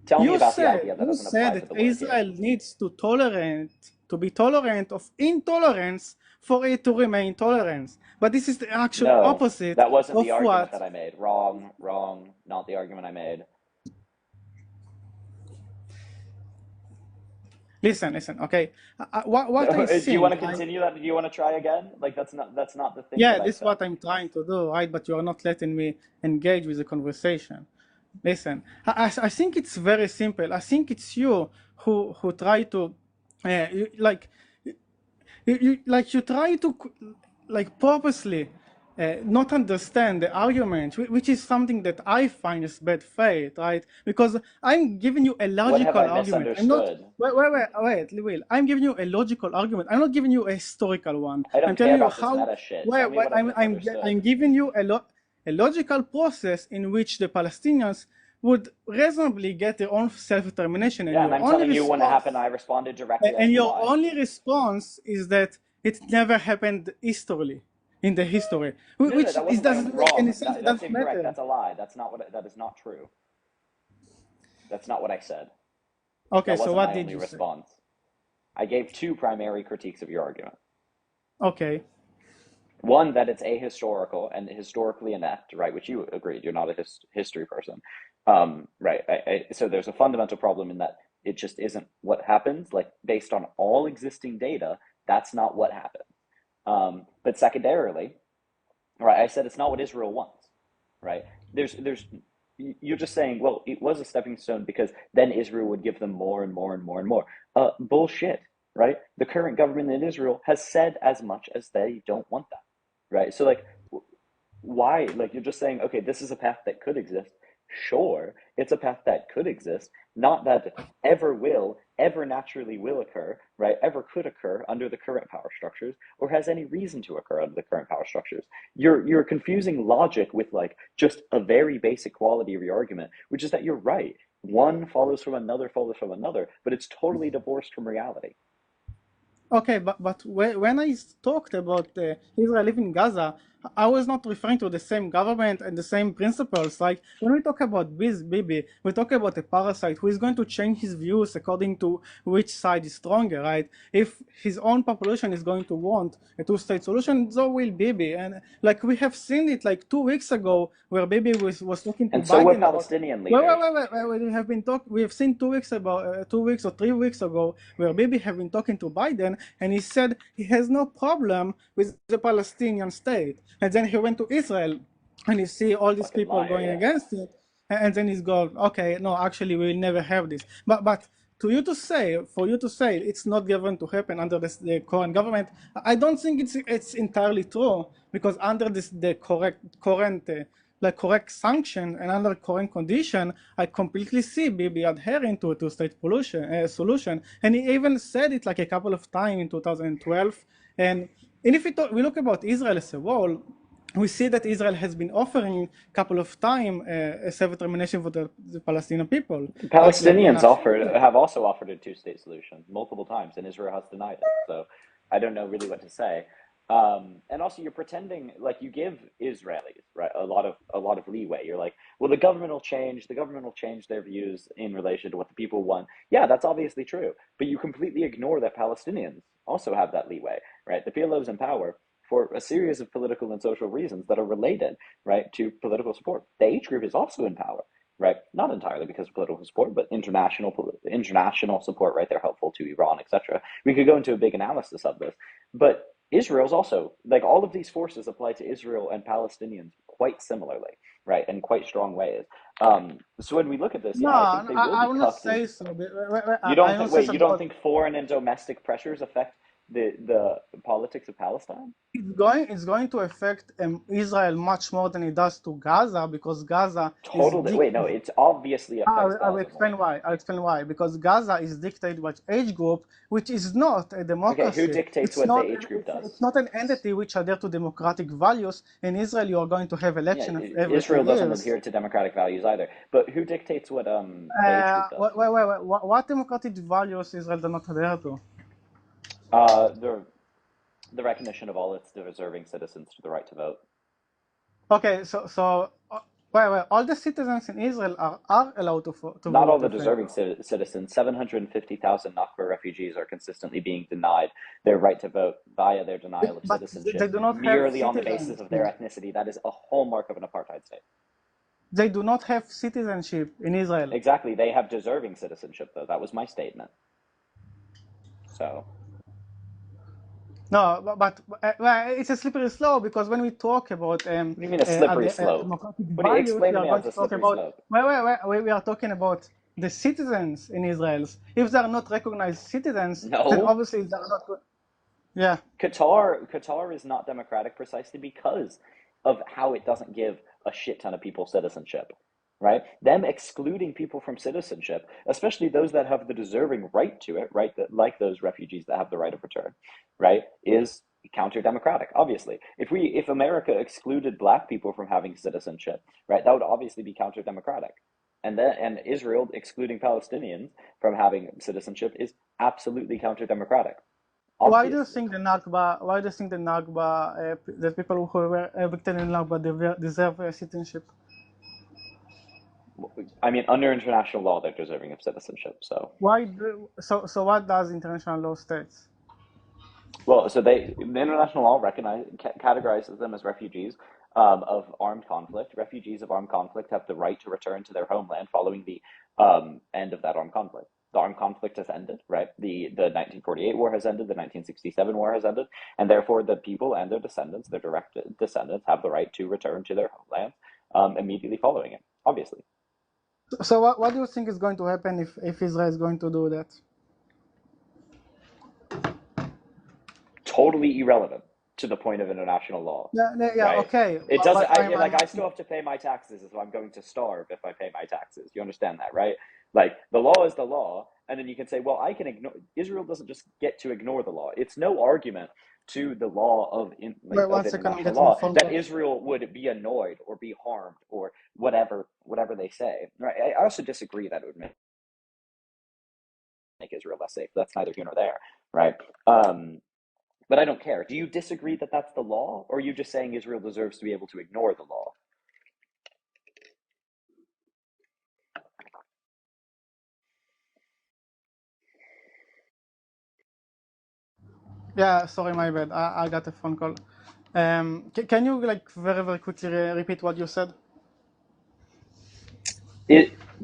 tell me about the idea that You doesn't said apply to that the word here. Israel needs to be tolerant of intolerance for it to remain tolerance. But this is the actual No, opposite that wasn't of the argument what. that I made. Wrong, wrong, not the argument I made. Listen, okay. What I Do you want to think, continue that? Do you want to try again? Like that's not the thing yeah, that I this is said. what I'm trying to do, right? But you are not letting me engage with the conversation. Listen, I think it's very simple. I think it's you who try to, like, you try to like purposely not understand the argument, which is something that I find is bad faith, right? Because I'm giving you a What have I logical argument. I'm not. misunderstood? Wait, Will. I'm giving you a logical argument. I'm not giving you a historical one. I I'm don't care telling you about this how. meta shit. Tell me Where what I've I'm misunderstood. giving you a logical process in which the Palestinians would reasonably get their own self-determination, and Yeah, and your I'm only telling you when it response happened, I responded directly as and to your why. only response is that it never happened historically, in the history, No, which that it wasn't what doesn't make any wrong. sense. It That's doesn't incorrect. matter. That's a lie. That is not true. That's not what I said. Okay, That so wasn't what my did only you say? response. I gave two primary critiques of your argument. Okay. One, that it's ahistorical and historically inept, right? Which you agreed. You're not a history person, right? So there's a fundamental problem in that it just isn't what happens. Like based on all existing data, that's not what happened. But secondarily, right? I said it's not what Israel wants, right? There's you're just saying, well, it was a stepping stone because then Israel would give them more and more and more and more. Bullshit, right? The current government in Israel has said as much as they don't want that, right? So like, why? Like you're just saying, okay, this is a path that could exist. Sure, it's a path that could exist, not that ever will, ever naturally will occur, right? Ever could occur under the current power structures, or has any reason to occur under the current power structures. You're confusing logic with like just a very basic quality of your argument, which is that you're right. One follows from another, but it's totally divorced from reality. Okay, but when I talked about Israel leaving Gaza, I was not referring to the same government and the same principles. Like when we talk about Bibi, we talk about a parasite who is going to change his views according to which side is stronger, right? If his own population is going to want a two-state solution, so will Bibi. And like we have seen it like 2 weeks ago, where Bibi was talking to And so will Biden about. Palestinian leaders. We have been talking. We have seen 2 weeks about 2 weeks or 3 weeks ago where Bibi have been talking to Biden, and he said he has no problem with the Palestinian state. And then he went to Israel, and you see all these Fucking people liar, going yeah. against it, and then he's going, okay, no, actually, we will never have this. But for you to say it's not going to happen under the current government, I don't think it's entirely true, because under the current like correct sanction and under current condition, I completely see Bibi adhering to a two-state solution, and he even said it like a couple of times in 2012. And if we look about Israel as a whole, we see that Israel has been offering a couple of times a self-determination for the Palestinian people. The Like when Palestinians have also offered a two-state solution multiple times, and Israel has denied it. So I don't know really what to say. And also, you're pretending like you give Israelis right a lot of leeway. You're like, well, the government will change. The government will change their views in relation to what the people want. Yeah, that's obviously true. But you completely ignore that Palestinians also have that leeway, right? The PLO is in power for a series of political and social reasons that are related, right, to political support. The H group is also in power, right? Not entirely because of political support, but international support, right? They're helpful to Iran, etc. We could go into a big analysis of this, but Israel's also like all of these forces apply to Israel and Palestinians quite similarly, right, in quite strong ways. So when we look at this, no, yeah, I think they will I be will not cuffed. say so. You I don't will think? say Wait, so you don't because think foreign and domestic pressures affect the politics of Palestine? it's going to affect Israel much more than it does to Gaza, because Gaza is Totally. Wait, no, it obviously affects I will Gaza more. explain why. I'll explain why. Because Gaza is dictated by age group, which is not a Okay, who democracy. dictates It's what the not. H group It's does? not an entity which adhere to democratic values. In Israel, you are going to have Yeah, election every two Israel doesn't years. adhere to democratic values either. But who dictates what the H group does? What democratic values Israel does not adhere to? The recognition of all its deserving citizens to the right to vote. Okay, Well, all the citizens in Israel are allowed to Not all vote. the If deserving citizens. 750,000 Nakba refugees are consistently being denied their right to vote via their denial of but they citizenship do not have merely on the basis of citizenship. their ethnicity. That is a hallmark of an apartheid state. They do not have citizenship in Israel. Exactly. They have deserving citizenship, though. That was my statement. So, No, but it's a slippery slope because when we talk about what do you mean a slippery slope? democratic What do you values, explain we to are me going as to a talk slippery about slope? we are talking about the citizens in Israel. If they are not recognized citizens, then No. obviously they are not. Yeah. Qatar is not democratic precisely because of how it doesn't give a shit ton of people citizenship, right? Them excluding people from citizenship, especially those that have the deserving right to it, right? That, like those refugees that have the right of return, right? Is counter-democratic, obviously. If America excluded black people from having citizenship, right, that would obviously be counter-democratic. And Israel excluding Palestinians from having citizenship is absolutely counter-democratic. Why do you Obviously. think the Nakba? Why do you think the Nakba? The people who were evicted in Nakba deserve citizenship? I mean, under international law, they're deserving of citizenship. So, So what does international law states? well, so the international law categorizes them as refugees of armed conflict. Refugees of armed conflict have the right to return to their homeland following the end of that armed conflict. The armed conflict has ended, right? The 1948 war has ended. The 1967 war has ended, and therefore the people and their descendants, their direct descendants, have the right to return to their homeland immediately following it. Obviously. So what do you think is going to happen if Israel is going to do that? Totally irrelevant to the point of international law, Yeah, right? okay. It doesn't. But I'm I asking. still have to pay my taxes, so I'm going to starve if I pay my taxes. You understand that, right? Like the law is the law, and then you can say, well, I can ignore. Israel doesn't just get to ignore the law. It's no argument to the law Wait, of 1 second. I'm international getting a law phone that call. Israel would be annoyed or be harmed or whatever they say. Right? I also disagree that it would make Israel less safe. That's neither here nor there, right? But I don't care. Do you disagree that that's the law, or are you just saying Israel deserves to be able to ignore the law? Yeah, sorry, my bad. I got a phone call. Can you like very quickly repeat what you said?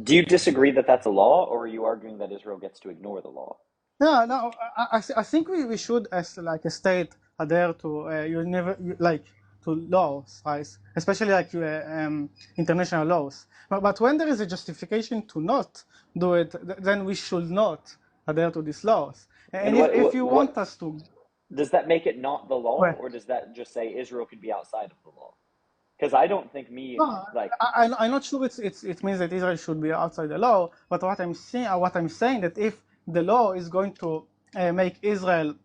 Do you disagree that that's a law, or are you arguing that Israel gets to ignore the law? Yeah, no, I think we should, as like a state, adhere to like to laws, right? Especially like international laws. But when there is a justification to not do it, then we should not adhere to these laws. And And if you want us to, does that make it not the law, well, or does that just say Israel could be outside of the law? Because I don't think no, like I'm not sure it means that Israel should be outside the law. But what I'm saying that if the law is going to make Israel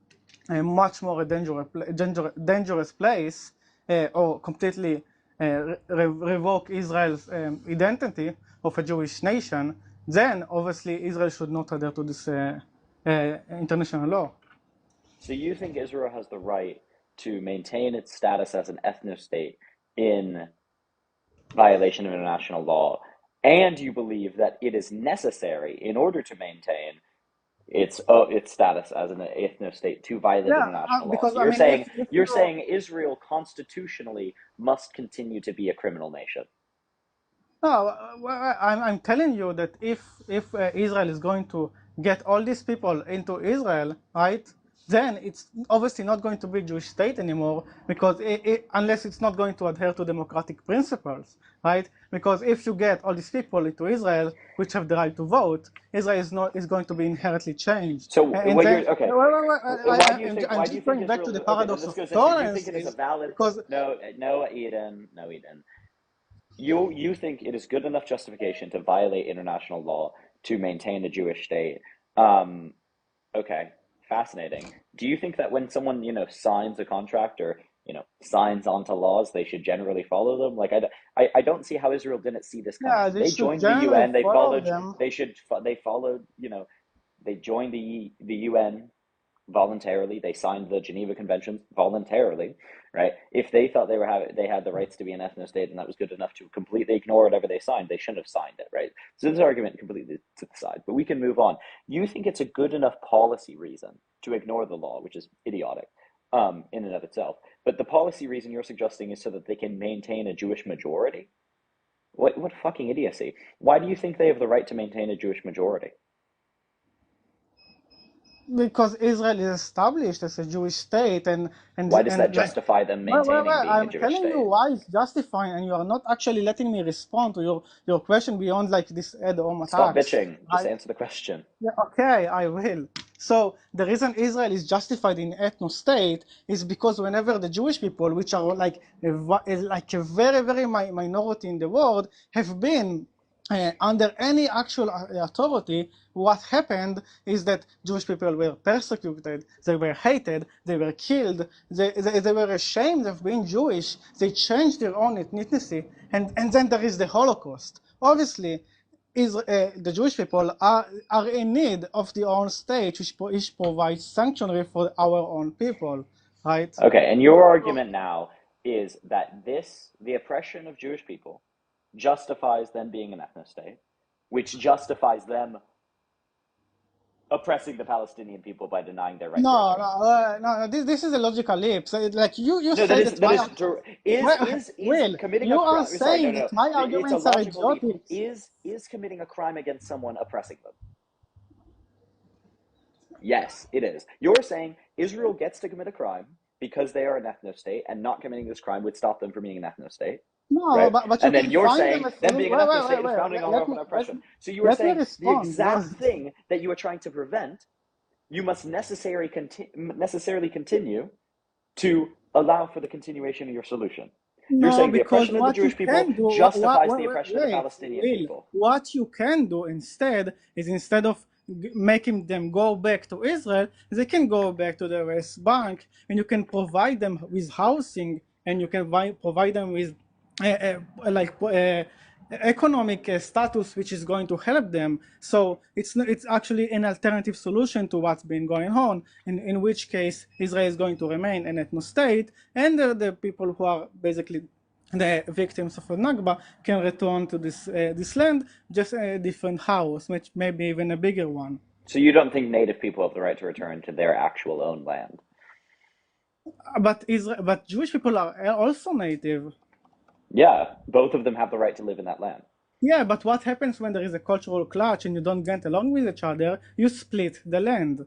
a much more dangerous place, or completely revoke Israel's identity of a Jewish nation, then obviously Israel should not adhere to this international law. so you think Israel has the right to maintain its status as an ethno state in violation of international law, and you believe that it is necessary in order to maintain its status as an ethno state to violate Yeah, international law. because So I mean, if you're you saying Israel constitutionally must continue to be a criminal nation. no, I'm telling you that if Israel is going to get all these people into Israel, right, then it's obviously not going to be a Jewish state anymore because unless it's not going to adhere to democratic principles, right? Because if you get all these people into Israel, which have the right to vote, Israel is going to be inherently changed. So And what then you're okay? I'm Why do you just think going back to Israel? the Okay, then paradox this of goes into you think tolerance it is a is valid because no Eden no Eden. You think it is good enough justification to violate international law to maintain a Jewish state. Um, okay, fascinating. Do you think that when someone, signs a contract or, signs onto laws, they should generally follow them? Like, I don't see how Israel didn't see this yeah, coming. they They should joined the generally UN, they follow followed, them. they followed, they joined the UN, voluntarily. They signed the Geneva Conventions voluntarily, right? If they felt they had the rights to be an ethno-state and that was good enough to completely ignore whatever they signed, they shouldn't have signed it, right? So this argument completely to the side, but we can move on. You think it's a good enough policy reason to ignore the law, which is idiotic in and of itself. But the policy reason you're suggesting is so that they can maintain a Jewish majority? What fucking idiocy. Why do you think they have the right to maintain a Jewish majority? Because Israel is established as a Jewish state, Why does that like, justify them well, maintaining being a I'm Jewish telling you state? why it's justifying, and you are not actually letting me respond to your question beyond like this add-on Stop attacks. bitching. Just answer the question. Yeah, okay, I will. So the reason Israel is justified in ethno-state is because whenever the Jewish people, which are like a very very minority in the world, have been under any actual authority, what happened is that Jewish people were persecuted, they were hated, they were killed, they were ashamed of being Jewish, they changed their own ethnicity, and then there is the Holocaust. Obviously, the Jewish people are in need of their own state, which provides sanctuary for our own people, right? Okay, and your argument now is that the oppression of Jewish people justifies them being an ethno-state, which justifies them oppressing the Palestinian people by denying their right to No, return. no. This is a logical leap. So, like you No, say that that my is is Will, committing a you are crime. Sorry, no, saying no, that my it's a arguments are logical leap. idiotic. Is committing a crime against someone oppressing them? Yes, it is. You're saying Israel gets to commit a crime because they are an ethno-state, and not committing this crime would stop them from being an ethno-state, No, right? but you And then can you're find them saying as them being an ethno-state is wait. founding on Let love me and oppression. So you are let me saying the respond. exact Yes. thing that you are trying to prevent, you must necessarily continue to allow for the continuation of your solution. You're No, saying the because oppression of the what you Jewish people can do, justifies the oppression of the wait, Palestinian Will, people. what you can do instead is instead of making them go back to Israel, they can go back to the West Bank, and you can provide them with housing, and you can provide them with economic status, which is going to help them. So it's actually an alternative solution to what's been going on, in which case Israel is going to remain an ethno-state, and the people who are basically the victims of a Nakba can return to this land, just a different house, which maybe even a bigger one. So you don't think native people have the right to return to their actual own land? But Jewish people are also native. Yeah, both of them have the right to live in that land. Yeah, but what happens when there is a cultural clash and you don't get along with each other? You split the land.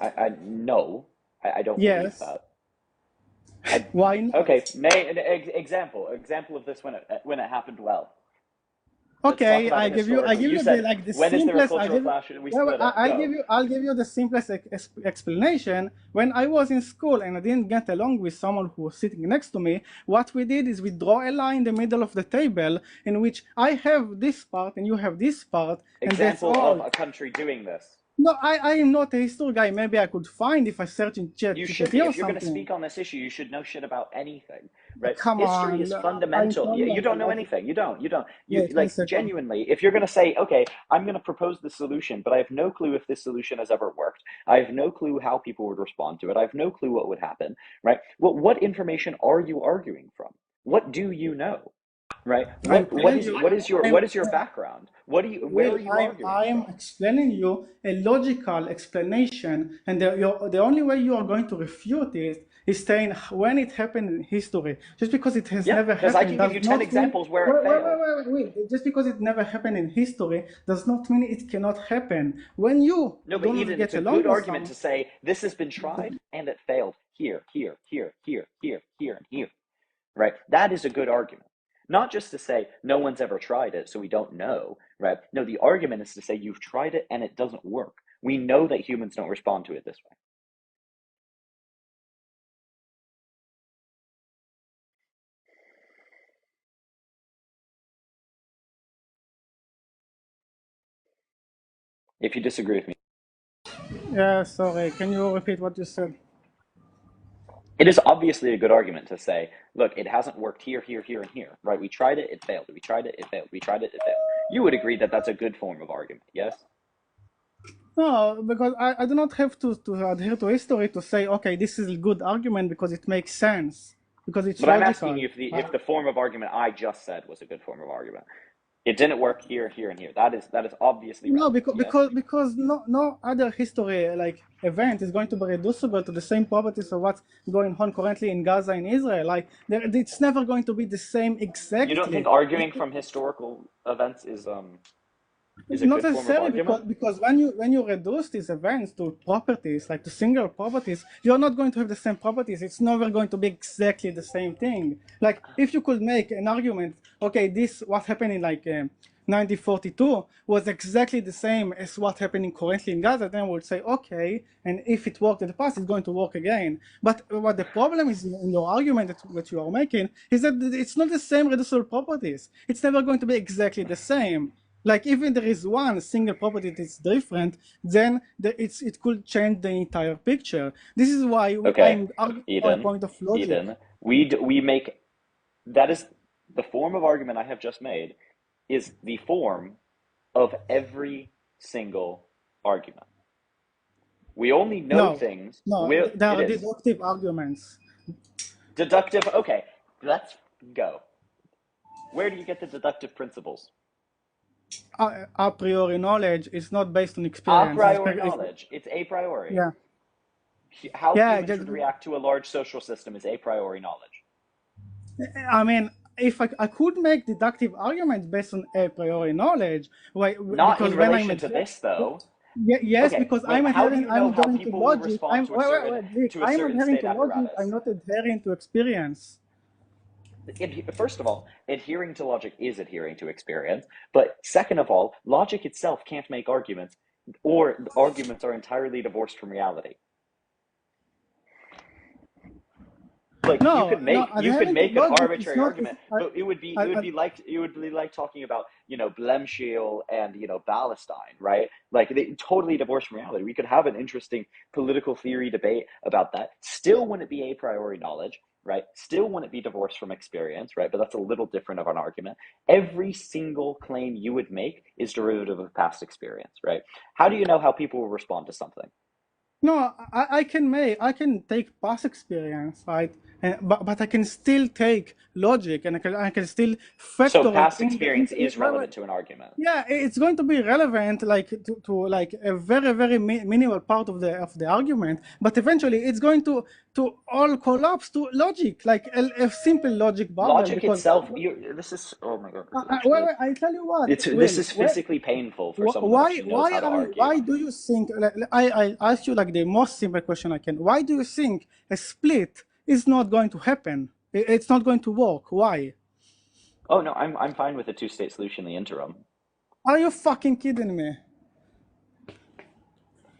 I no, I don't believe Yes. that. I Why not? okay. Example of this when it happened well. Let's talk Okay, about it I historically. give You you said, like the when is there a simplest. cultural clash and we Well, split it? Go. I'll give you the simplest explanation. When I was in school and I didn't get along with someone who was sitting next to me, what we did is we draw a line in the middle of the table in which I have this part and you have this part, and that's Example of all. a country doing this. No, I am not a history guy. Maybe I could find if I search in You should be. GPT or If you're going to something. speak on this issue, you should know shit about anything, right? Come History on, is I'm fundamental. telling You don't know you. anything. You don't. You Wait one like second. genuinely. If you're going to say, okay, I'm going to propose this solution, but I have no clue if this solution has ever worked. I have no clue how people would respond to it. I have no clue what would happen, right? Well, what information are you arguing from? What do you know? Right? I'm telling you, What is your background? Where Will, are you arguing I'm from? explaining you a logical explanation, and the only way you are going to refute it is saying when it happened in history. Just because it has Yeah, never because I happened can give does you 10 not mean. examples where it failed. Wait. Just because it never happened in history does not mean it cannot happen. When you No, but do not Eden, it's get a along good with argument someone, to say this has been tried and it failed here, and here. Right? That is a good argument. Not just to say no one's ever tried it, so we don't know, right? No, the argument is to say you've tried it and it doesn't work. We know that humans don't respond to it this way. If you disagree with me, yeah, sorry, can you repeat what you said? it is obviously a good argument to say, look, it hasn't worked here, and here, right? We tried it, it failed. We tried it, it failed. We tried it, it failed. You would agree that that's a good form of argument, yes? No, because I do not have to adhere to history to say, okay, this is a good argument because it makes sense, because it's But I'm asking logical. you if the form of argument I just said was a good form of argument. It didn't work here, here, and here. That is obviously No, relevant. because Yes. no other history like event is going to be reducible to the same properties of what's going on currently in Gaza and Israel. Like it's never going to be the same You don't think exactly. arguing from historical events is a Not good form of necessarily because argument? when you reduce these events to properties, like to single properties, you're not going to have the same properties. It's never going to be exactly the same thing. Like if you could make an argument, okay, this what happened in like 1942 was exactly the same as what happening currently in Gaza, then we'll say okay, and if it worked in the past, it's going to work again. But what the problem is in your argument that you are making is that it's not the same reducible properties. It's never going to be exactly the same. Like even there is one single property that's different, then it could change the entire picture. This is why Okay, I'm arguing from a Eden, point of logic. Eden, we make that is the form of argument I have just made is the form of every single argument. We only know No, things. no, Will there it are is deductive arguments. deductive? Okay, let's go. Where do you get the deductive principles? A priori knowledge is not based on A experience. priori knowledge. It's a priori. Yeah, How yeah. humans would react to a large social system is a priori knowledge. I mean, if I could make deductive arguments based on a priori knowledge, why? Not Because in when I'm relation at to this, though. yes, Okay, because wait. How do you I'm know how adhering to people will logic. respond Wait, Vic, to a I'm certain adhering state to logic. I'm apparatus? not adhering to experience. First of all, adhering to logic is adhering to experience. But second of all, logic itself can't make arguments, or arguments are entirely divorced from reality. Like No, you could adhering to make an logic is arbitrary not. Is, argument, but it would be like talking about Blemshiel and Palestine, right? Like they totally divorced from reality. We could have an interesting political theory debate about that. Still wouldn't be a priori knowledge, right? Still wouldn't be divorced from experience, right? But that's a little different of an argument. Every single claim you would make is derivative of past experience, right? How do you know how people will respond to something? No, I can take past experience, right? But I can still take logic, and I can still So factor it past experience is wait. relevant to an argument. Yeah, it's going to be relevant, like to like a very minimal part of the argument, but eventually it's going to all collapse to logic, like a simple logic bubble. Logic Because itself, this is, oh my God, this is actually, I tell you what, this Will, is physically painful for someone that why actually knows how to argue. why do you think? I ask you like the most simple question I can. Why do you think a split is not going to happen? It's not going to work. Why? Oh no, I'm fine with a two-state solution in the interim. Are you fucking kidding me?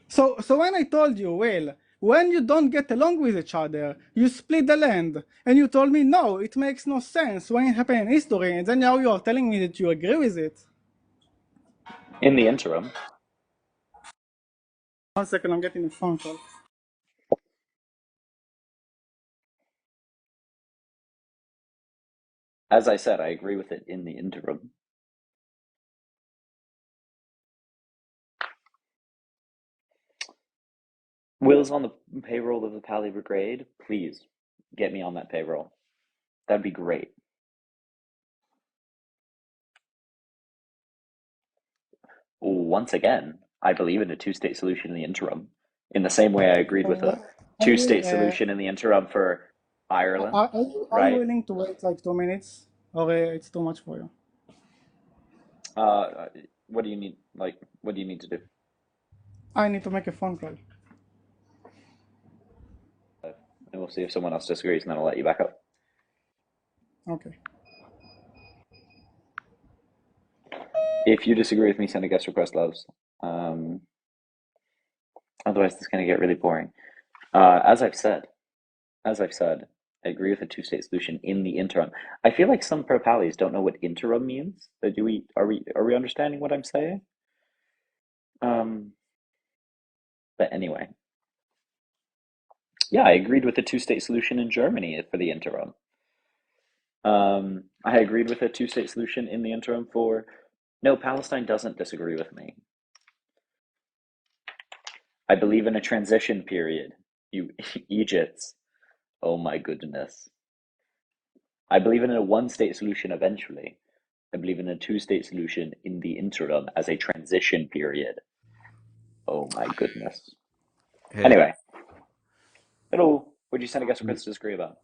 So when I told you, well, when you don't get along with each other, you split the land, and you told me no, it makes no sense when it happened in history, and then now you are telling me that you agree with it. In the interim, 1 second, I'm getting a phone call. as I said, I agree with it in the interim. Will's on the payroll of the Pali Brigade. Please get me on that payroll. That'd be great. Once again, I believe in a two-state solution in the interim. In the same way I agreed with a Will, two-state solution in the interim for Ireland, are you right? willing to wait like 2 minutes, or it's too much for you? Uh, what do you need? Like, what do you need to do? I need to make a phone call. And we'll see if someone else disagrees, and then I'll let you back up. Okay. If you disagree with me, send a guest request, loves. Otherwise, this is going to get really boring. As I've said, I agree with a two-state solution in the interim. I feel like some pro-Palis don't know what interim means. Are we understanding what I'm saying? Um, but anyway, yeah, I agreed with the two-state solution in Germany for the interim. I agreed with a two-state solution in the interim for. No, Palestine doesn't disagree with me. I believe in a transition period. You Egypts. Oh my goodness. I believe in a one-state solution eventually. I believe in a two-state solution in the interim as a transition period. Oh my goodness. Hey, Anyway, hello. What did you send a guest request to disagree about?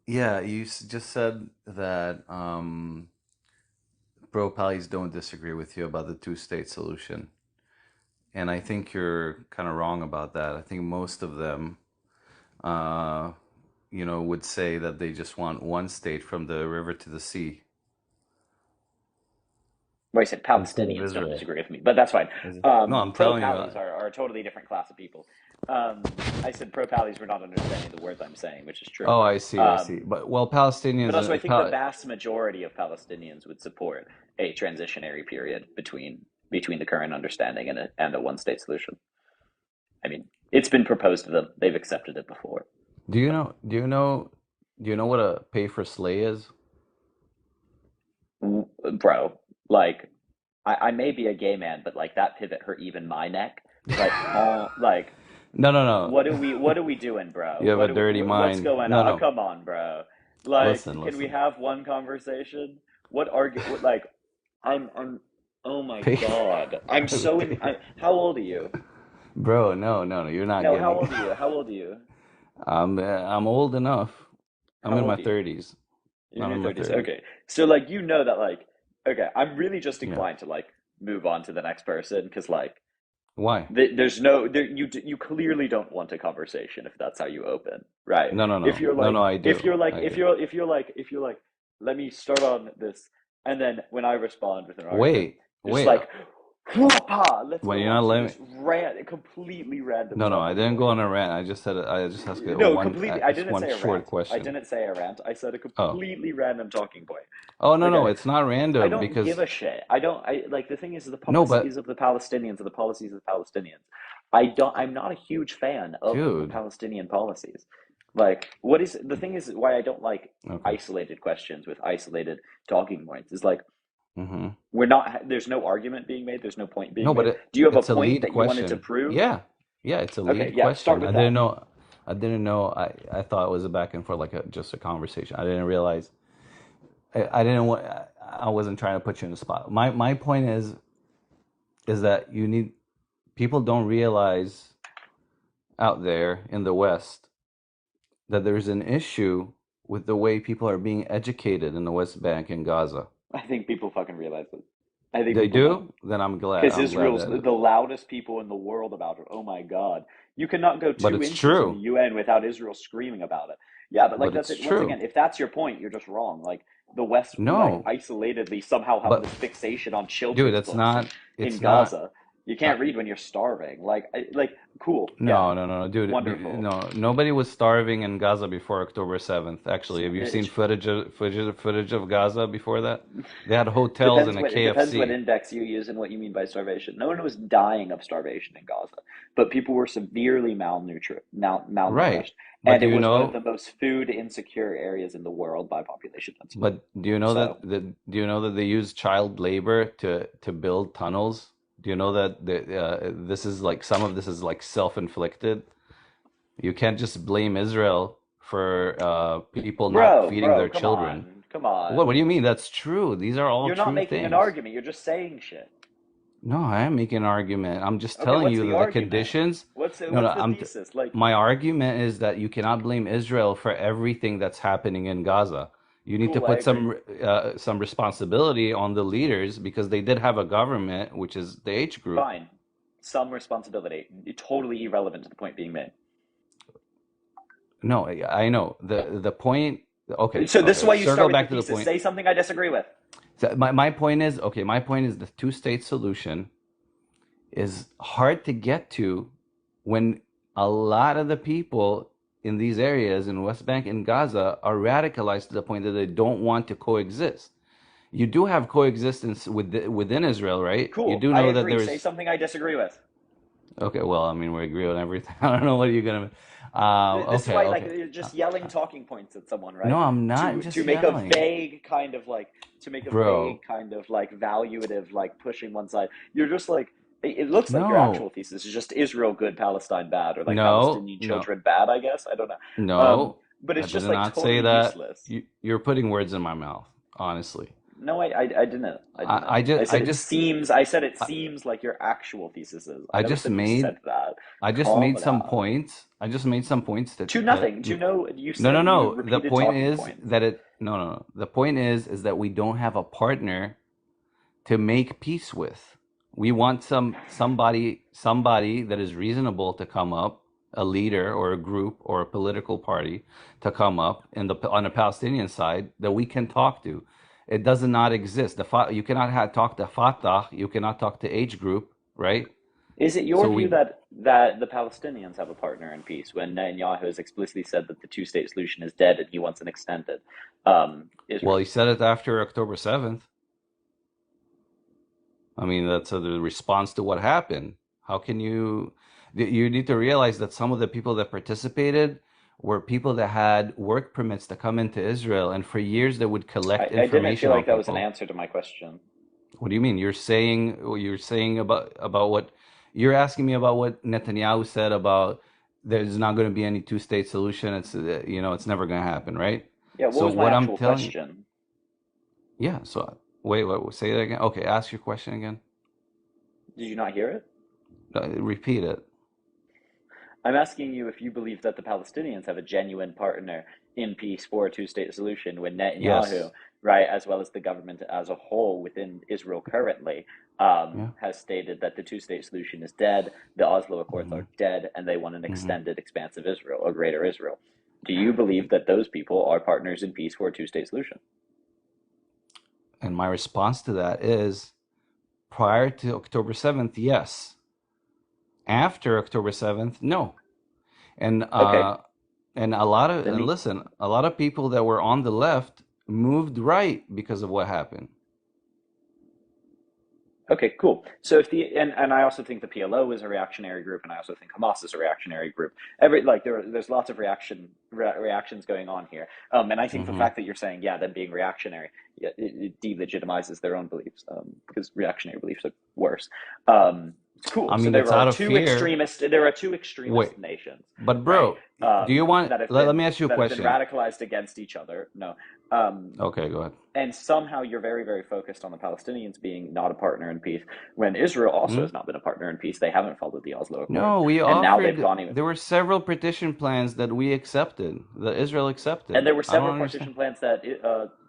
yeah, just said that pro-Pallies don't disagree with you about the two-state solution. And I think you're kind of wrong about that. I think most of them, uh, would say that they just want one state from the river to the sea Well, I said instead of Palestinians don't Israel. disagree with me, but that's fine. Is it? No, I'm telling you. Pro-Pallies are a totally different class of people. I said pro-Pallies were not understanding the words I'm saying, which is true. Oh, I see, I see. Um, But well, but Palestinians, also, I think the vast majority of Palestinians would support a transitionary period between the current understanding and a one-state solution. I mean, it's been proposed to them; they've accepted it before. do you know? Do you know? Do you know what a pay for slay is? Bro, like, I may be a gay man, but like that pivot hurt even my neck. Like, oh, like. No, no, no. What are we doing, bro? You have a dirty What's mind. going No, on? no. Come on, bro. Like, Listen, can we listen. have one conversation? Like, I'm oh my Pay, God. I'm so in pay. how old are you? Bro, no, no, no. You're not No, how getting. old are you? How old are you? I'm old enough. I'm How in my old are you? 30s. You're in I'm your in my 30s. 30s. Okay. So like you know that like okay, I'm really just Yeah. inclined to like move on to the next person because like Why? there's no there you clearly don't want a conversation if that's how you open, right? No, no, If no. you're No, like no, I if do. you're like I if do. you're if you're like if you're like let me start on this and then when I respond with an argument, Wait, you're just wait. like whoopah, let's When go you're on not to letting this me. completely random No, no, I talking didn't go point. on a rant. I just said I just asked you No, completely. I just didn't one say a short rant. I question. didn't say a rant. I said a Oh. completely random talking point. Oh, no, no, Okay. it's not I random don't give because a shit. I don't. I like the thing is the no, policies but of the Palestinians are the policies of the Palestinians. I'm not a huge fan of the dude. Palestinian policies. Like, what is the thing is why I don't like Okay. isolated questions with isolated talking points is like Mm-hmm. we're not. There's no argument being made. There's no point being No, but made. Do you have a it's a point lead that you wanted to question. prove? Yeah. Yeah, it's a Okay, lead yeah. Start question. with that. I didn't know. I thought it was a back and forth like just a conversation. I didn't realize. I didn't want. I wasn't trying to put you in the spot. My point is that you need people don't realize out there in the West that there's an issue with the way people are being educated in the West Bank and Gaza. I think people fucking realize it. I think They people don't. do? Then I'm glad. Because I'm glad Israel's that. the loudest people in the world about it. Oh my God. You cannot go But two it's inches in the true. UN without Israel screaming about it. Yeah, but like But that's it's it. Once true. again, if that's your point, you're just wrong. Like the West, like No, isolatedly somehow have but this fixation on dude, children's it's books not. in It's not. Gaza. You Uh, can't read when you're starving. Like cool. Yeah, no, no, no, no, dude, wonderful. no. Nobody was starving in Gaza before October 7th. Actually, have you seen It, footage of Gaza before that? They had hotels depends and a what it depends what KFC. index you use and what you mean by starvation. No one was dying of starvation in Gaza, but people were severely Right. malnourished, But and do it you was one of know? the most food insecure areas in the world by population density. But do you know So do you know that they use child labor to build tunnels? Do you know that this is like some of this is like self-inflicted? You can't just blame Israel for people not feeding bro, their children. come What on. do you mean? That's true. These are all You're not true making an things. argument. You're just saying shit. No, I am making an argument. I'm just Okay, telling what's you the that the argument? conditions. No, no. What's the thesis? Like, My argument is that you cannot blame Israel for everything that's happening in Gaza. You need to cool, I put agree. some responsibility on the leaders because they did have a government, which is the H group. Fine. Some responsibility. Totally irrelevant to the point being made. No, I know the point. Okay, So this is okay. why you start Circle with the back to the thesis. point. Say something I disagree with. So my point is okay. My point is the two-state solution is hard to get to when a lot of the people in these areas in West Bank and Gaza are radicalized to the point that they don't want to coexist. You do have coexistence within Israel, right? You Cool. do I know that agree. Say there's something I disagree with. okay. Well, I mean, we agree on everything. I don't know what you're gonna. This is Okay, why, like, okay. you're Uh, just yelling talking points at someone, no, right? I'm not To just make a yelling, vague kind of like to make a vague bro. kind of like valuative like pushing one side. You're just like It looks like your actual No, thesis is just Israel good, Palestine bad, or like no, Palestinian no, children bad, I guess. I don't know. no. But I it's did just like not say totally that. useless. You're putting words in my mouth, honestly. No, I didn't. I didn't. I said it I, seems like your actual thesis is. I I never just said you said made, that. I just Calm made some down. points. I just made some points To that nothing. To no. You no, no, said you no. The repeated point talking is points. that no, no, no. The point is that we don't have a partner to make peace with. We want somebody that is reasonable to come up, a leader or a group or a political party to come up on the Palestinian side that we can talk to. It does not exist. You cannot talk to Fatah. You cannot talk to H group, right? Is it your So view we that the Palestinians have a partner in peace when Netanyahu has explicitly said that the two-state solution is dead and he wants an extended well, Israel? he said it after October 7th. I mean, that's the response to what happened. How can you need to realize that some of the people that participated were people that had work permits to come into Israel, and for years they would collect I didn't feel information on like that was an people. answer to my question. What do you mean? You're saying about what you're asking me about what Netanyahu said about there's not going to be any two-state solution. It's never going to happen, right? Yeah, what So was my what I'm actual telling you, question? yeah. So wait, say that again. Okay, ask your question again. Did you not hear it? Repeat it. I'm asking you if you believe that the Palestinians have a genuine partner in peace for a two-state solution when Yes. Netanyahu, right, as well as the government as a whole within Israel currently, Yeah. has stated that the two-state solution is dead, the Oslo Accords hmm are dead, and they want an hmm extended, expansive Israel, a greater Israel. Do you believe that those people are partners in peace for a two-state solution? And my response to that is prior to October 7th, yes. After October 7th, no. And Okay, let me listen, a lot of people that were on the left moved right because of what happened. Okay, cool. So if and I also think the PLO is a reactionary group, and I also think Hamas is a reactionary group. There's lots of reactions going on here. And I think the hmm fact that you're saying them being reactionary, yeah, it delegitimizes their own beliefs, because reactionary beliefs are worse. Cool. I So mean, it's out of fear. there are two extremist Wait, nations, but right? bro, do you want? Let me ask you a That have been question. radicalized against each other. No. Um, Okay, go ahead. and somehow you're very, very focused on the Palestinians being not a partner in peace, when Israel also Hmm? has not been a partner in peace. They haven't followed the Oslo Accords, No, we and now they've offered. gone even. There were several petition plans that we accepted, that Israel And accepted. there were I don't several understand. partition plans that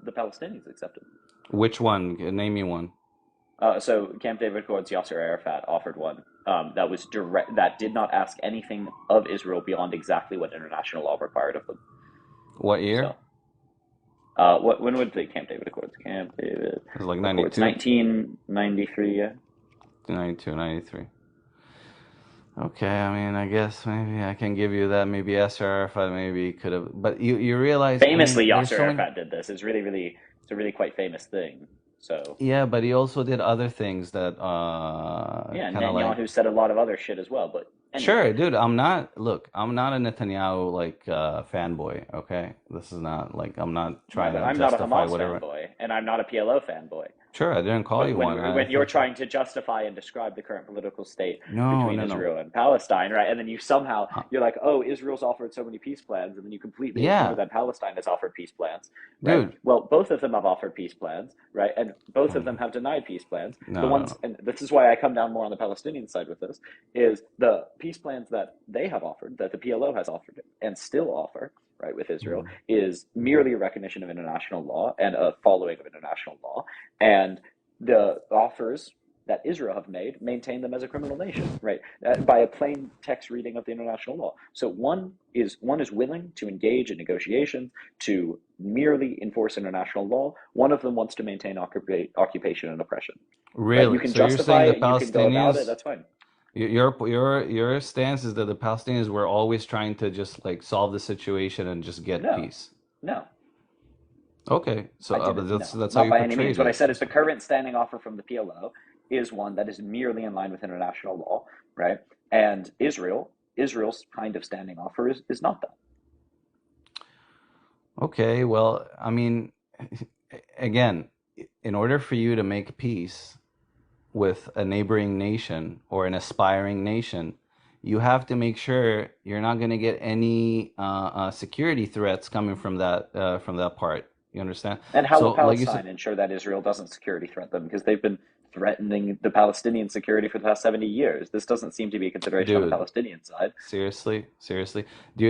the Palestinians accepted. Which one? Name me one. So Camp David Accords, Yasser Arafat offered one that was direct, that did not ask anything of Israel beyond exactly what international law required of them. What year? So, when would the Camp David Accords? Camp David It was like Accords, 92, 1993. Yeah. 92, 93. Okay, I mean, I guess maybe I can give you that. Maybe Yasser Arafat maybe could have, but you realize, I mean, Famously, there's Yasser so many. Arafat did this. It's a really quite famous thing. So Yeah, but he also did other things that yeah, kind of like. Netanyahu said a lot of other shit as well. But Sure, anyway, dude, I'm not a Netanyahu like fanboy, okay? This is not like I'm not yeah, trying but to I'm not a justify Hamas whatever. fanboy, and I'm not a PLO fanboy. Sure, I didn't call But you one. when you're trying to justify and describe the current political state No, between no, no. Israel and Palestine, right? And then Uh, you're like, oh, Israel's offered so many peace plans, and then you completely ignore yeah, that Palestine has offered peace plans, right? dude. Well, both of them have offered peace plans, right? And both of them Um, have denied peace plans. The No, no, ones, no. and this is why I come down more on the Palestinian side with this, is the peace plans that they have offered, that the PLO has offered and still offer, right, with Israel, Mhm. is merely a recognition of international law and a following of international law. And the offers that Israel have made maintain them as a criminal nation, right? By a plain text reading of the international law. So one is willing to engage in negotiations to merely enforce international law. One of them wants to maintain occupation and oppression, right? You Really? can So you're justify saying the it, you can go about it. Palestinians, That's fine. your stance is that the Palestinians were always trying to just like solve the situation and just get No, peace. no, Okay, so I but didn't. that's No, that's how not you by any means. portrayed What I it. said is the current standing offer from the PLO is one that is merely in line with international law, right? And Israel's kind of standing offer is not that. Okay, well, I mean, again, in order for you to make peace, with a neighboring nation or an aspiring nation, you have to make sure you're not going to get any security threats coming from that part. You understand? And how will So, like you said, Palestine ensure that Israel doesn't security threat them? Because they've been threatening the Palestinian security for the past 70 years. This doesn't seem to be a consideration on the dude, Palestinian side. seriously, do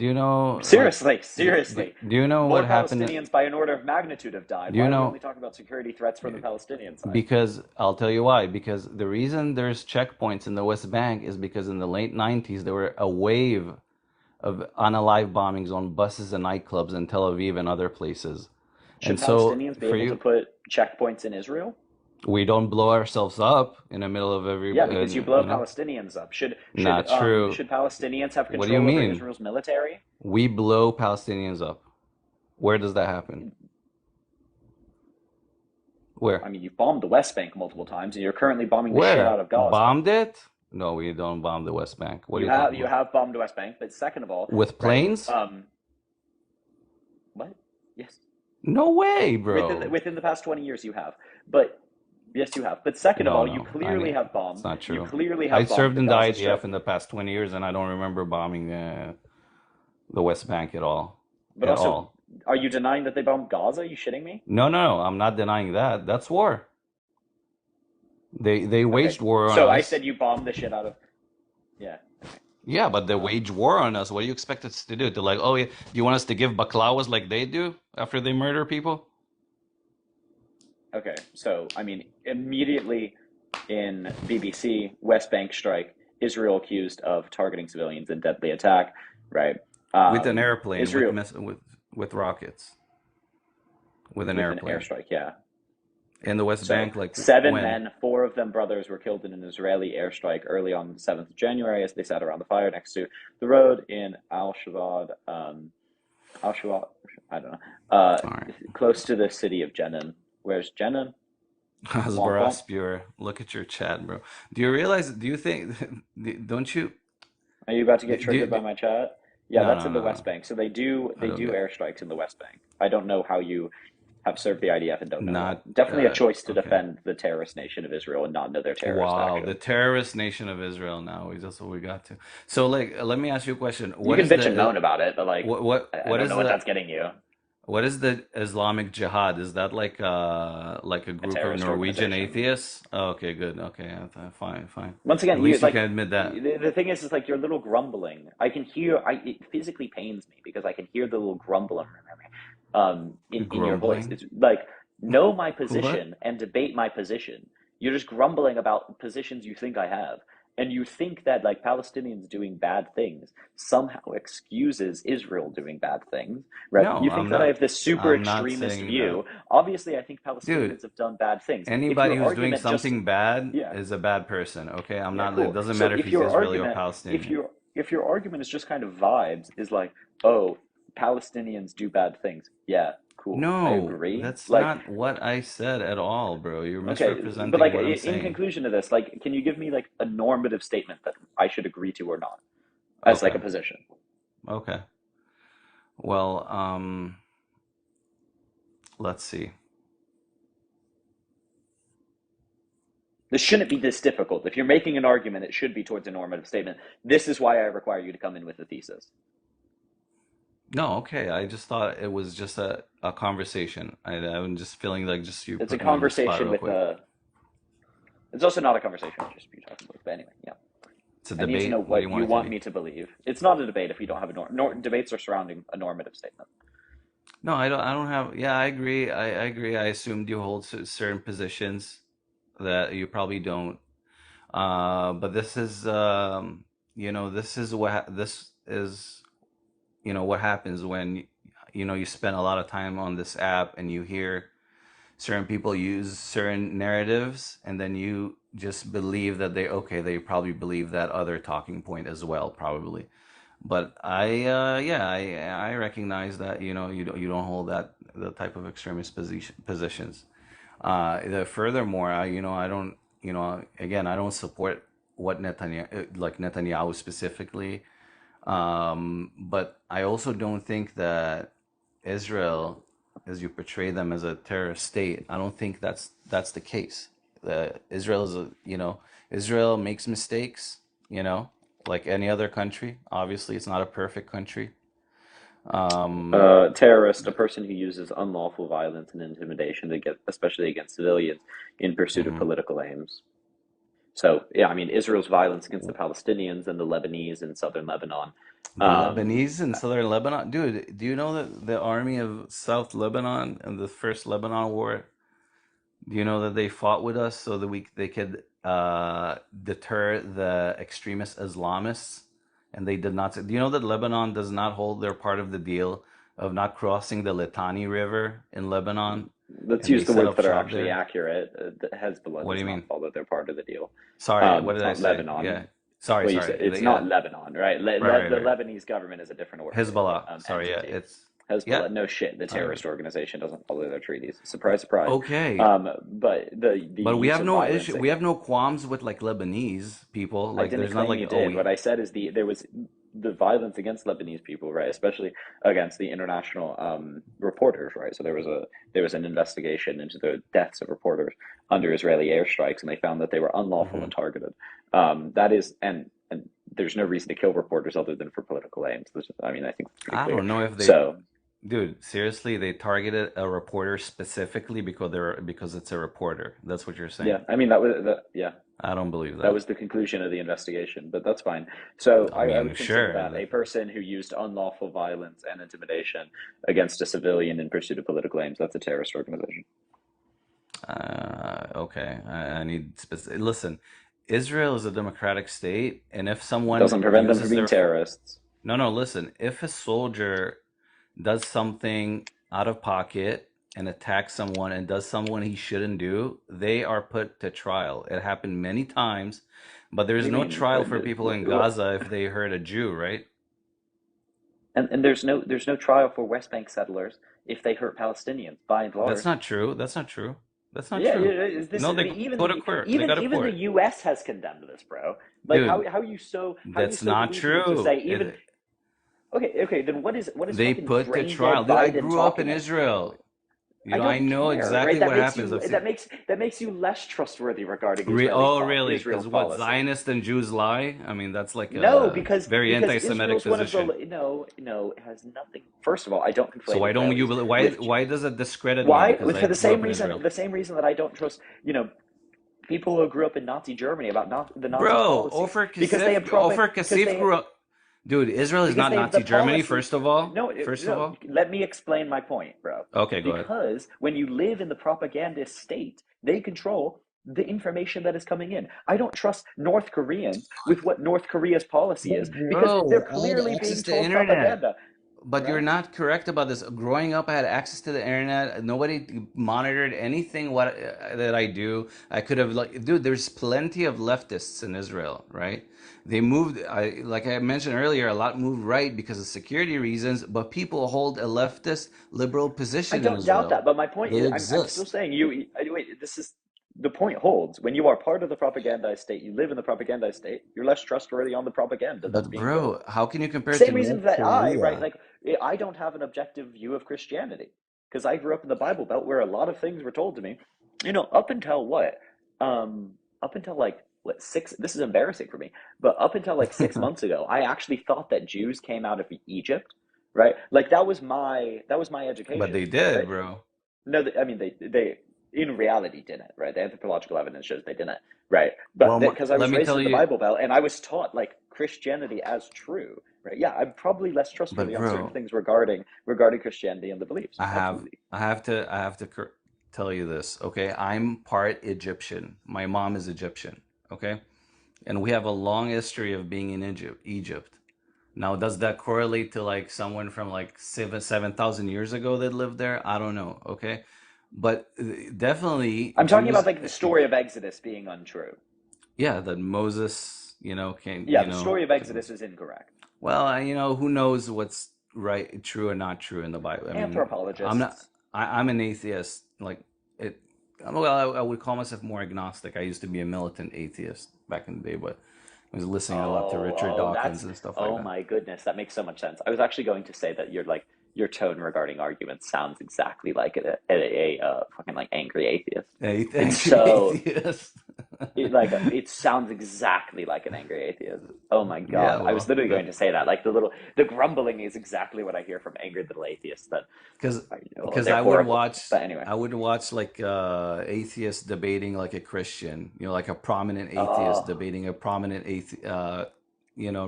you know like Seriously, seriously. do you know More what happened? Palestinians by an order of magnitude have died. Do you Why are we know? only talking about security threats from the Palestinian side? Because I'll tell you why. Because the reason there's checkpoints in the West Bank is because in the late 90s there were a wave of unalive bombings on buses and nightclubs in Tel Aviv and other places. Should And so Palestinians be for able to you, put checkpoints in Israel? we don't blow ourselves up in the middle of every, Yeah, because you blow you know, Palestinians up. Should not true. should Palestinians have What do you control over mean? Israel's military? We blow Palestinians up. Where does that happen? I Where? mean, you've bombed the West Bank multiple times, and you're currently bombing the shit Where? out of Gaza. Bombed it? No, we don't bomb the West Bank. What are You you have talking you about? have bombed the West Bank, but second of all, With right? planes? What? Yes, No way, bro. within the past 20 years, you have. But yes, you have. But second of No, all, you no, clearly have it's bombed. not You true. clearly I have bombed served the in the Gaza IDF Strip. in the past 20 years, and I don't remember bombing the West Bank at all. But At also, all. are you denying that they bombed Gaza? Are you shitting me? No, no, I'm not denying that. That's war. They Okay. waged war on So I us. said you bombed the shit out of. Yeah. Yeah, but they Um, waged war on us. What do you expect us to do? To like, oh, yeah, do you want us to give baklawas like they do after they murder people? okay. So, I mean, immediately in BBC, West Bank strike, Israel accused of targeting civilians in deadly attack, right? With an airplane, Israel with rockets, with an with an airplane. airstrike, yeah. In the West So, Bank, like seven when? men, four of them brothers, were killed in an Israeli airstrike early on the 7th of January as they sat around the fire next to the road in Al-Shawad, I don't know, All right. close to the city of Jenin. Where's Jenin? Womp womp. Hasbara, look at your chat, bro. Do you realize? Do you think? Don't you? Are you about to get Do, triggered by do, my chat? Yeah, no, that's no, in the no, West no. Bank. So they I don't do get. airstrikes in the West Bank. I don't know how you have served the IDF and don't know that. Not. Definitely a choice to Okay. defend the terrorist nation of Israel and not know their terrorist Wow, the action. terrorist nation of Israel. Now that's what we got to. So, like, let me ask you a question. You What can is bitch and moan the about it, but like, I what don't is know what the that's getting you. what is the Islamic Jihad? Is that like a A group of terrorist Norwegian organization. atheists? Oh, okay, good. Okay, fine, fine. Once At again, you least you like can admit that. the thing is like your little grumbling. I can hear. It physically pains me because I can hear the little grumbling in your voice. Grumbling. It's like know my What? position and debate my position. You're just grumbling about positions you think I have, and you think that like Palestinians doing bad things somehow excuses Israel doing bad things, right? No, You think I'm that I not. have this super I'm not extremist saying that. view. Obviously, I think Dude, Palestinians have done bad things. If anybody your who's doing argument just something bad yeah, is a bad person, okay? I'm yeah, not, it cool. doesn't So matter if if he's your Israeli or argument, Palestinian. if your argument is just kind of vibes, is like, oh, Palestinians do bad things. Yeah, cool. I No, agree. that's Like, not what I said at all, bro. You're okay, but misrepresenting like what I'm in saying. conclusion to this, like, can you give me like a normative statement that I should agree to or not as like Okay, a position? okay. Well, let's see. This shouldn't be this difficult. If you're making an argument, it should be towards a normative statement. This is why I require you to come in with a thesis. No, okay. I just thought it was just a conversation. I'm just feeling like just you It's a put me on the spot conversation real with quick. a. It's also not a conversation with just you talking about. But anyway, yeah. It's a I need to know debate. What do you what you want it to want be? me to believe. It's not a debate if you don't have a debates are surrounding a normative statement. No, I don't. I don't have. Yeah, I agree. I agree. I assumed you hold certain positions that you probably don't. But this is, this is this is, what happens when, you spend a lot of time on this app and you hear certain people use certain narratives, and then you just believe that they probably believe that other talking point as well, probably. But yeah, I recognize that, you don't hold the type of extremist positions. Furthermore, I don't, again, I don't support what Netanyahu specifically. But I also don't think that Israel, as you portray them as a terrorist state, I don't think that's the case. Israel is Israel makes mistakes, like any other country. Obviously, it's not a perfect country. Um, Terrorist, a person who uses unlawful violence and intimidation to get, especially against civilians, in pursuit of mhm. political aims. So, yeah, I mean, Israel's violence against the Palestinians and the Lebanese in southern Lebanon. The Um, Lebanese in southern Lebanon, dude. Do you know that the army of South Lebanon in the first Lebanon war? Do you know that they fought with us so that they could deter the extremist Islamists, and they did not. Do you know that Lebanon does not hold their part of the deal of not crossing the Litani River in Lebanon, let's and they use the set words up that are shop actually there? accurate. Hezbollah What do does you not mean? follow their part of the deal. Sorry, what It's did I not say? Yeah, Lebanon. sorry, Well, you said sorry. it's Yeah, not Lebanon, right? right, right, The right. Lebanese government is a different Hezbollah. Sorry, yeah, entity. it's yeah. Hezbollah, no shit, the I, terrorist organization doesn't follow their treaties. Surprise, surprise. okay, But the but we use have of no violence. issue. We have no qualms with like Lebanese people. I Like, didn't there's not claim like, you oh, did. What I said is there was the violence against Lebanese people, right? Especially against the international reporters, right? So there was an investigation into the deaths of reporters under Israeli airstrikes, and they found that they were unlawful mhm. and targeted. That is, and there's no reason to kill reporters other than for political aims. I mean, I think it's pretty I clear. don't know if they, So dude, seriously, they targeted a reporter specifically because it's a reporter. That's what you're yeah, saying. I mean that was yeah. I don't believe That that. was the conclusion of the investigation, but that's fine. So I I mean, would consider sure. that a person who used unlawful violence and intimidation against a civilian in pursuit of political aims, that's a terrorist organization. Okay. I need specific. Listen, Israel is a democratic state, and if someone Doesn't prevent them from uses being their terrorists. no, listen, if a soldier does something out of pocket and attacks someone and does someone he shouldn't do, they are put to trial. It happened many times, but What do there's you no mean? trial for people in Gaza if they hurt a Jew, right? And there's no trial for West Bank settlers if they hurt Palestinians, by and That's large. not true. That's not true. That's not Yeah, true. this No, is, I they mean, go to court. They go to even the court. U.S. has condemned this, bro. Like Dude, how are you that's so not delusional to true. say even okay, then what is They fucking put to brain trial. dead Dude, I Biden grew up in talking at? Israel. I I don't know care, right? exactly what happens. I've seen. That makes you less trustworthy regarding Oh, really? Israel's Because what, policy. Zionists and Jews lie? I mean, that's like No, a very because anti-Semitic Israel's one of the position. no, it has nothing. First of all, I don't So conflate why don't you Israelis believe, why with why does it discredit me why because I for grew up in Israel? the same reason that I don't trust people who grew up in Nazi Germany about the Nazis' Bro, policies because they have Ofer Kasif grew up. Dude, Israel is because not they have the Nazi Germany, policy. first of all. No, First of no. all. Let me explain my point, bro. Okay, go ahead. Because when you live in the propagandist state, they control the information that is coming in. I don't trust North Koreans with what North Korea's policy But is because they're bro, I had clearly access being to told internet. propaganda, But you're right? not correct about this. Growing up, I had access to the internet. Nobody monitored anything what that I do. I could have like, dude. There's plenty of leftists in Israel, right? They moved. Like I mentioned earlier, a lot moved right because of security reasons. But people hold a leftist liberal I position in don't doubt Israel. that, but my point They is, I'm still exist. saying wait, this is the point holds. When you are part of the propagandized state, you live in the propagandized state, you're less trustworthy on the propaganda that's But being told. bro, how can you compare it to Same reason North that right, Korea? like, I don't have an objective view of Christianity because I grew up in the Bible Belt where a lot of things were told to me, up until what? Up until like, what, this is embarrassing for me, but up until like 6 months ago, I actually thought that Jews came out of Egypt, right? Like that was my But education, they did, right? bro. No, I mean they in reality didn't, right? The anthropological evidence shows they didn't, right? But Well, because I let was me raised tell in the you. Bible Belt and I was taught like Christianity as true, right? Yeah, I'm probably less But trustworthy on certain bro, things regarding Christianity and the beliefs. Absolutely. I have to tell you this, okay? I'm part Egyptian. My mom is Egyptian, okay? And we have a long history of being in Egypt. Now, does that correlate to like someone from like 7,000 years ago that lived there? I don't know, okay? But definitely I'm talking about Jews, like the story of Exodus being untrue. yeah, that Moses, came, Yeah, the story of Exodus is incorrect. well, who knows what's right, true or not true in the Bible? I mean, I'm not. Anthropologists. I'm an atheist. Like it. Well, I would call myself more agnostic. I used to be a militant atheist back in the day, but I was listening a lot to Richard Oh, Dawkins and stuff like oh that. my goodness, that makes so much sense. I was actually going to say that you're like your tone regarding arguments sounds exactly like a fucking like angry atheist. It's Angry so atheist. it sounds exactly like an angry atheist. Oh my Yeah, God. I was well, literally going to say that. Like the grumbling is exactly what I hear from angry little atheists that because they're horrible. But anyway. I would watch like atheists debating like a Christian, like a prominent atheist Oh, debating a prominent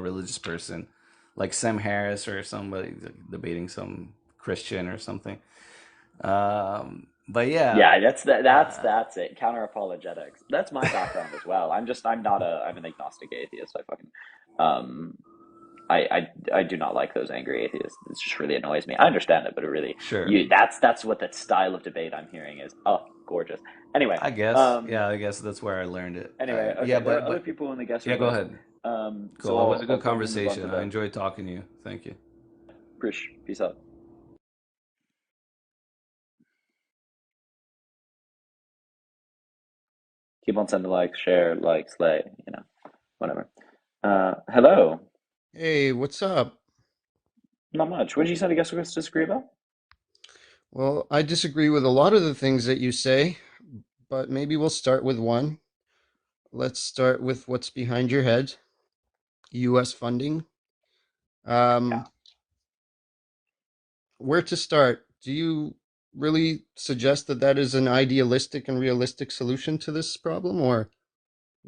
religious person, like Sam Harris or somebody debating some Christian or something. But yeah, yeah, uh, that's it. Counter apologetics. That's my background as well. I'm an agnostic atheist. Um I do not like those angry atheists. It just really annoys me. I understand it, but it really sure. you that's what that style of debate I'm hearing is. Oh, gorgeous. Anyway, I guess, um yeah, I guess that's where I learned it. Yeah, okay, there are other but people in the guest yeah, go request. ahead. So Cool. It was a I'll good go ahead and move on conversation. to I the enjoyed talking to you. Thank you. Peace out. Keep on sending likes, share, like, slay, whatever. Hello. Hey, what's up? Not much. What did you say the guest request disagree about? Well, I disagree with a lot of the things that you say, but maybe we'll start with one. Let's start with what's behind your head, US funding. Yeah. Um, where to start? Do you really suggest that that is an idealistic and realistic solution to this problem, or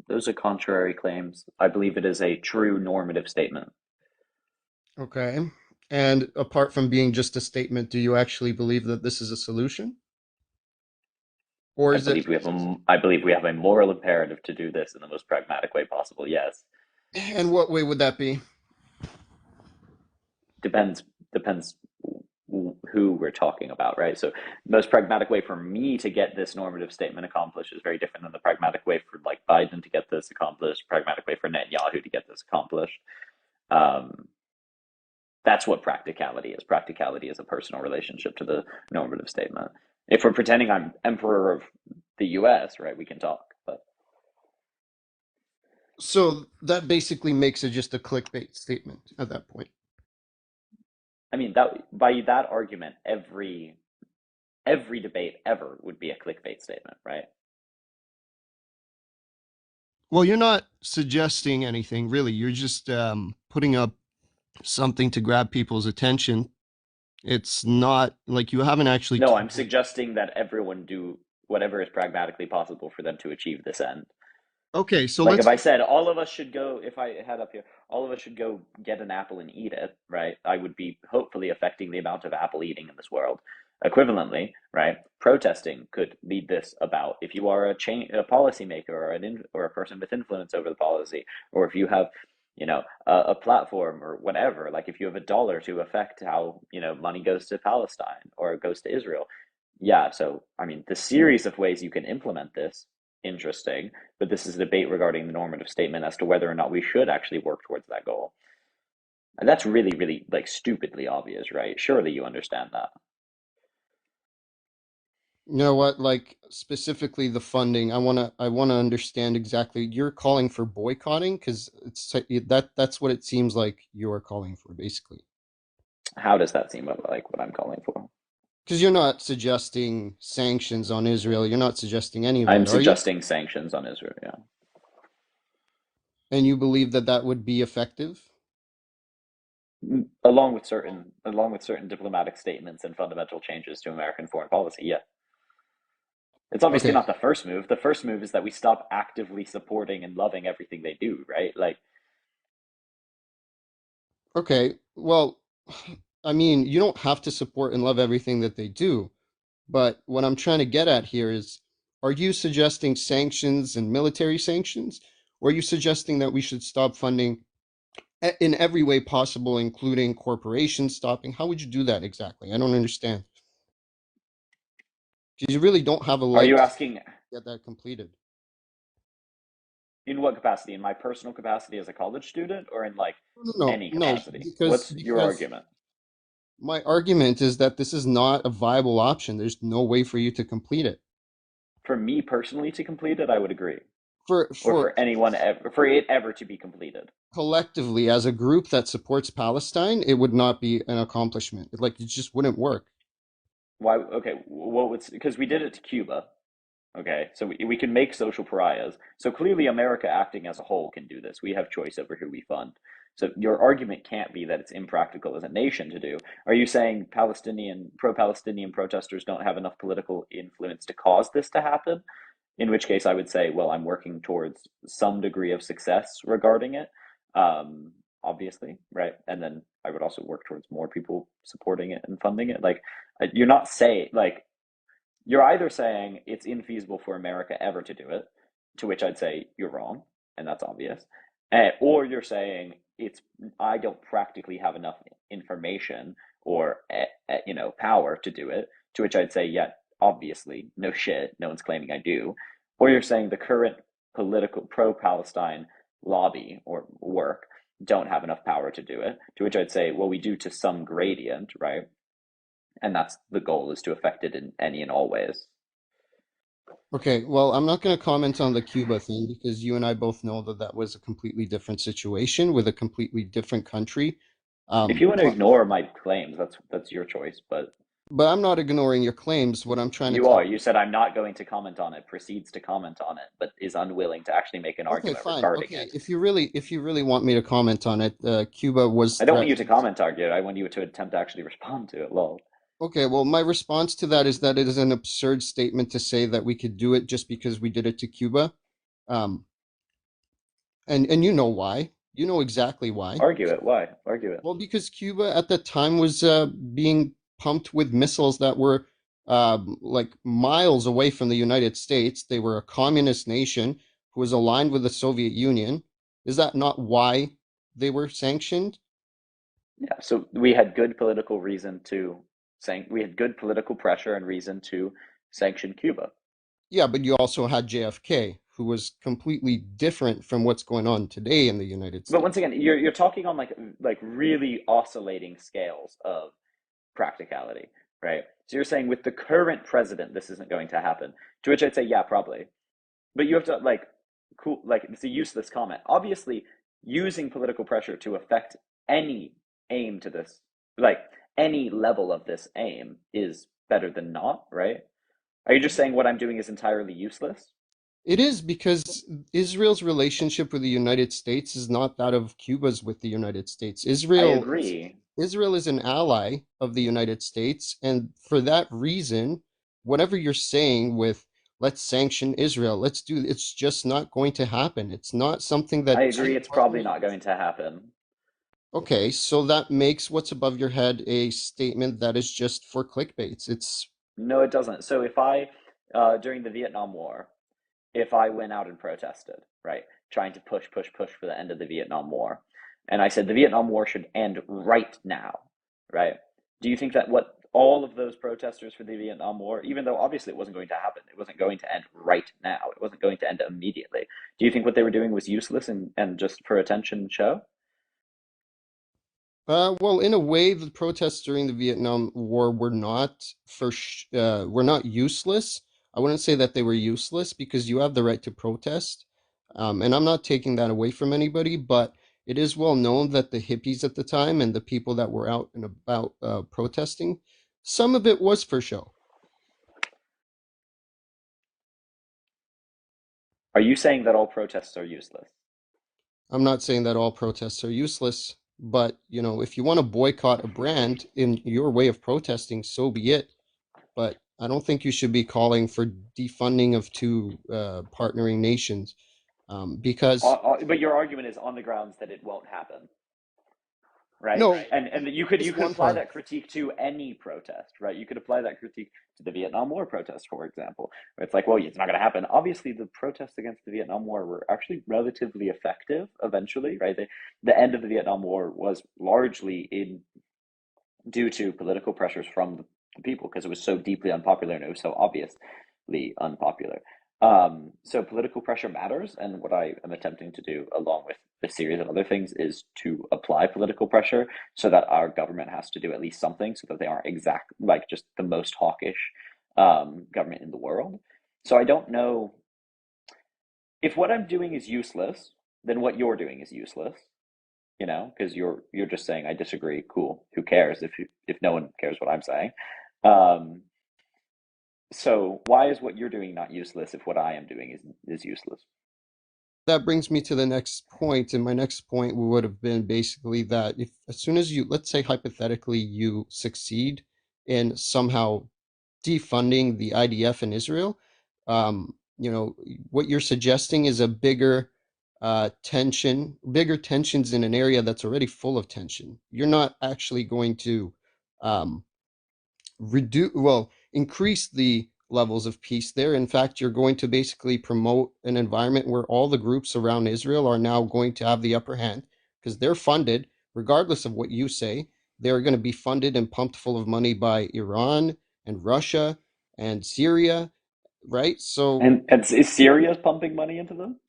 Those are contrary claims. I believe it is a true normative statement. okay? And apart from being just a statement, do you actually believe that this is a solution? Or is it, I believe we have a moral imperative to do this in the most pragmatic way possible. Yes. and what way would that be? Depends who we're talking about, right? So the most pragmatic way for me to get this normative statement accomplished is very different than the pragmatic way for like Biden to get this accomplished, pragmatic way for Netanyahu to get this accomplished. Um, that's what practicality is. Practicality is a personal relationship to the normative statement. If we're pretending I'm emperor of the US, right, we can talk. But So that basically makes it just a clickbait statement at that point. I mean that by that argument, every debate ever would be a clickbait statement, right? Well, you're not suggesting anything really. You're just putting up something to grab people's attention. It's not like you haven't actually No, I'm told. suggesting that everyone do whatever is pragmatically possible for them to achieve this end. Okay, so Like let's. if I said all of us should go, if I had up here, all of us should go get an apple and eat it, right? I would be hopefully affecting the amount of apple eating in this world. Equivalently, right? Protesting could lead this about. If you are a policymaker or a person with influence over the policy, or if you have, a platform or whatever, like if you have a dollar to affect how money goes to Palestine or goes to Israel, yeah. So I mean, the series of ways you can implement this, interesting, but this is a debate regarding the normative statement as to whether or not we should actually work towards that goal. And that's really, really like stupidly obvious, right? Surely you understand that. You know what? Like specifically the funding. I wanna understand exactly. You're calling for boycotting because that's what it seems like you are calling for, basically. How does that seem like what I'm calling for? Because you're not suggesting sanctions on Israel. You're not suggesting any of I'm that, are you? suggesting sanctions on Israel, yeah. And you believe that that would be effective? Along with certain diplomatic statements and fundamental changes to American foreign policy, yeah. It's obviously Okay. not the first move. The first move is that we stop actively supporting and loving everything they do, right? Like, Okay. Well, I mean, you don't have to support and love everything that they do. But what I'm trying to get at here is, are you suggesting sanctions and military sanctions? Or are you suggesting that we should stop funding in every way possible, including corporations stopping? How would you do that exactly? I don't understand. Because you really don't have a are leg you to asking get that completed. in what capacity? In my personal capacity as a college student or in like No, no, any no, capacity? because What's your because argument? my argument is that this is not a viable option. There's no way for you to complete it. For me personally to complete it, I would agree. or for for anyone ever, for it ever to be completed? collectively as a group that supports Palestine, it would not be an accomplishment. Like it just wouldn't work. Why? Okay, what would, because we did it to Cuba. Okay, so we can make social pariahs. So clearly, America acting as a whole can do this. We have choice over who we fund. So your argument can't be that it's impractical as a nation to do. Are you saying pro-Palestinian protesters don't have enough political influence to cause this to happen? In which case, I would say, well, I'm working towards some degree of success regarding it, um, obviously, right? And then I would also work towards more people supporting it and funding it. Like, you're not saying like you're either saying it's infeasible for America ever to do it, to which I'd say you're wrong, and that's obvious, or you're saying it's I don't practically have enough information or power to do it, to which I'd say yeah, obviously, no shit, no one's claiming I do, or you're saying the current political pro-Palestine lobby or work don't have enough power to do it, to which I'd say well we do to some gradient, right? And that's the goal is to affect it in any and all ways. Okay, well, I'm not going to comment on the Cuba thing because you and I both know that that was a completely different situation with a completely different country. If you want to But ignore my claims, that's your choice. But I'm not ignoring your claims. What I'm trying to you are. tell. You said I'm not going to comment on it. Proceeds to comment on it, but is unwilling to actually make an Okay, argument fine. regarding Okay, it. if you really want me to comment on it, Cuba was I don't want you to threatened. comment argue it. I want you to attempt to actually respond to it. Lol. Okay, well, my response to that is that it is an absurd statement to say that we could do it just because we did it to Cuba. Um, and you know why. You know exactly why. Argue it. Why? Argue it. Well, because Cuba at the time was being pumped with missiles that were like miles away from the United States. They were a communist nation who was aligned with the Soviet Union. Is that not why they were sanctioned? Yeah. So we had good political reason to we had good political pressure and reason to sanction Cuba. Yeah, but you also had JFK, who was completely different from what's going on today in the United But once States. again, you're talking on like really oscillating scales of practicality, right? So you're saying with the current president, this isn't going to happen. To which I'd say, yeah, probably. But you have to cool, like it's a useless comment. Obviously, using political pressure to affect any aim to this, like any level of this aim, is better than not, right? Are you just saying what I'm doing is entirely useless? It is because Israel's relationship with the United States is not that of Cuba's with the United States. I agree. Israel is an ally of the United States, and for that reason, whatever you're saying with let's sanction Israel, let's do it's just not going to happen. It's not something I that two agree. It's probably partners. not going to happen. Okay, so that makes what's above your head a statement that is just for clickbaits. It's No, it doesn't. So if during the Vietnam War, if I went out and protested, right, trying to push for the end of the Vietnam War, and I said the Vietnam War should end right now, right? Do you think that what all of those protesters for the Vietnam War, even though obviously it wasn't going to happen, it wasn't going to end right now, it wasn't going to end immediately, do you think what they were doing was useless and just for attention and show? well, in a way, the protests during the Vietnam War were not useless. I wouldn't say that they were useless because you have the right to protest, and I'm not taking that away from anybody. But it is well known that the hippies at the time and the people that were out and about protesting, some of it was for show. Are you saying that all protests are useless? I'm not saying that all protests are useless, but if you want to boycott a brand in your way of protesting, so be it. But I don't think you should be calling for defunding of two partnering nations because But your argument is on the grounds that it won't happen, right? no, And you just could one apply part. that critique to any protest, right? You could apply that critique to the Vietnam War protest, for example. Where it's like, well, it's not going to happen. Obviously, the protests against the Vietnam War were actually relatively effective eventually, right? The end of the Vietnam War was largely in due to political pressures from the people because it was so deeply unpopular and it was so obviously unpopular. So political pressure matters, and what I am attempting to do, along with a series of other things, is to apply political pressure so that our government has to do at least something, so that they aren't exact like just the most hawkish government in the world. So I don't know. if what I'm doing is useless, then what you're doing is useless, you know, because you're just saying I disagree. Cool. Who cares if no one cares what I'm saying? Um, so why is what you're doing not useless if what I am doing is useless? That brings me to the next point, and my next point would have been basically that if as soon as you, let's say hypothetically, you succeed in somehow defunding the IDF in Israel, what you're suggesting is a bigger tensions in an area that's already full of tension. You're not actually going to um, increase the levels of peace there. In fact, you're going to basically promote an environment where all the groups around Israel are now going to have the upper hand because they're funded, regardless of what you say. They're going to be funded and pumped full of money by Iran and Russia and Syria, right? So, And is Syria pumping money into them?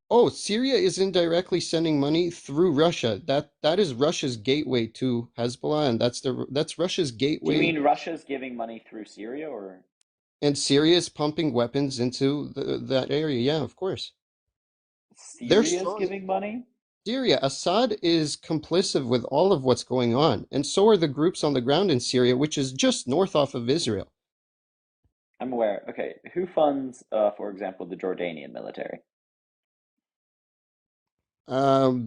oh, Syria is indirectly sending money through Russia. That is Russia's gateway to Hezbollah, and that's Russia's Do you gateway. mean Russia's giving money through Syria, or And Syria is pumping weapons into that area. Yeah, of course. They're Syria's strong. giving money? Syria, Assad is complicit with all of what's going on, and so are the groups on the ground in Syria, which is just north off of Israel. I'm aware. Okay, who funds, for example, the Jordanian military?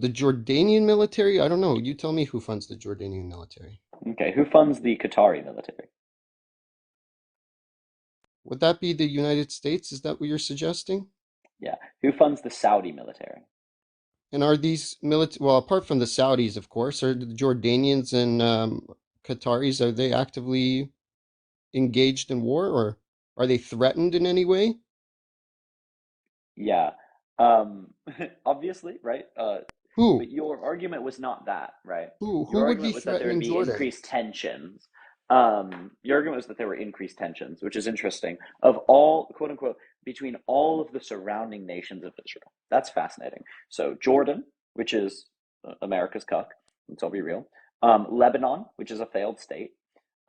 The Jordanian military, I don't know. You tell me who funds the Jordanian military. Okay, who funds the Qatari military? Would that be the United States? Is that what you're suggesting? Yeah, who funds the Saudi military? And are these military, well, apart from the Saudis, of course, are the Jordanians and Qataris, are they actively engaged in war or are they threatened in any way? Yeah. Obviously, right? Who? But your argument was not that, right? Who Your would be argument was that there would threatening be Jordan? increased tensions. Your argument was that there were increased tensions, which is interesting, of all, quote unquote, between all of the surrounding nations of Israel. That's fascinating. So Jordan, which is America's cuck, let's all be real. Lebanon, which is a failed state.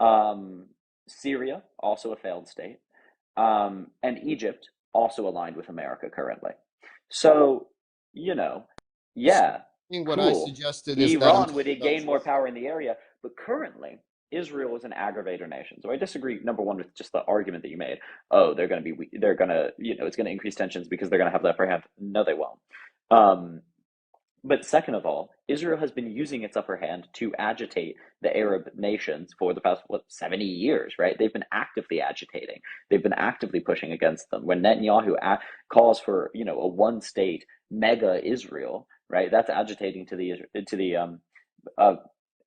Um, Syria, also a failed state. And Egypt, also aligned with America currently. So, you know, So yeah, what I cool. suggested is that Iran would instead of gain more power in the area, but currently Israel is an aggravator nation. So I disagree. Number one, with just the argument that you made. Oh, they're going to, it's going to increase tensions because they're going to have the upper hand. No, they won't. Um, but second of all, Israel has been using its upper hand to agitate the Arab nations for the past, 70 years, right? They've been actively agitating. They've been actively pushing against them. When Netanyahu calls for, a one state mega Israel, right? That's agitating to the uh,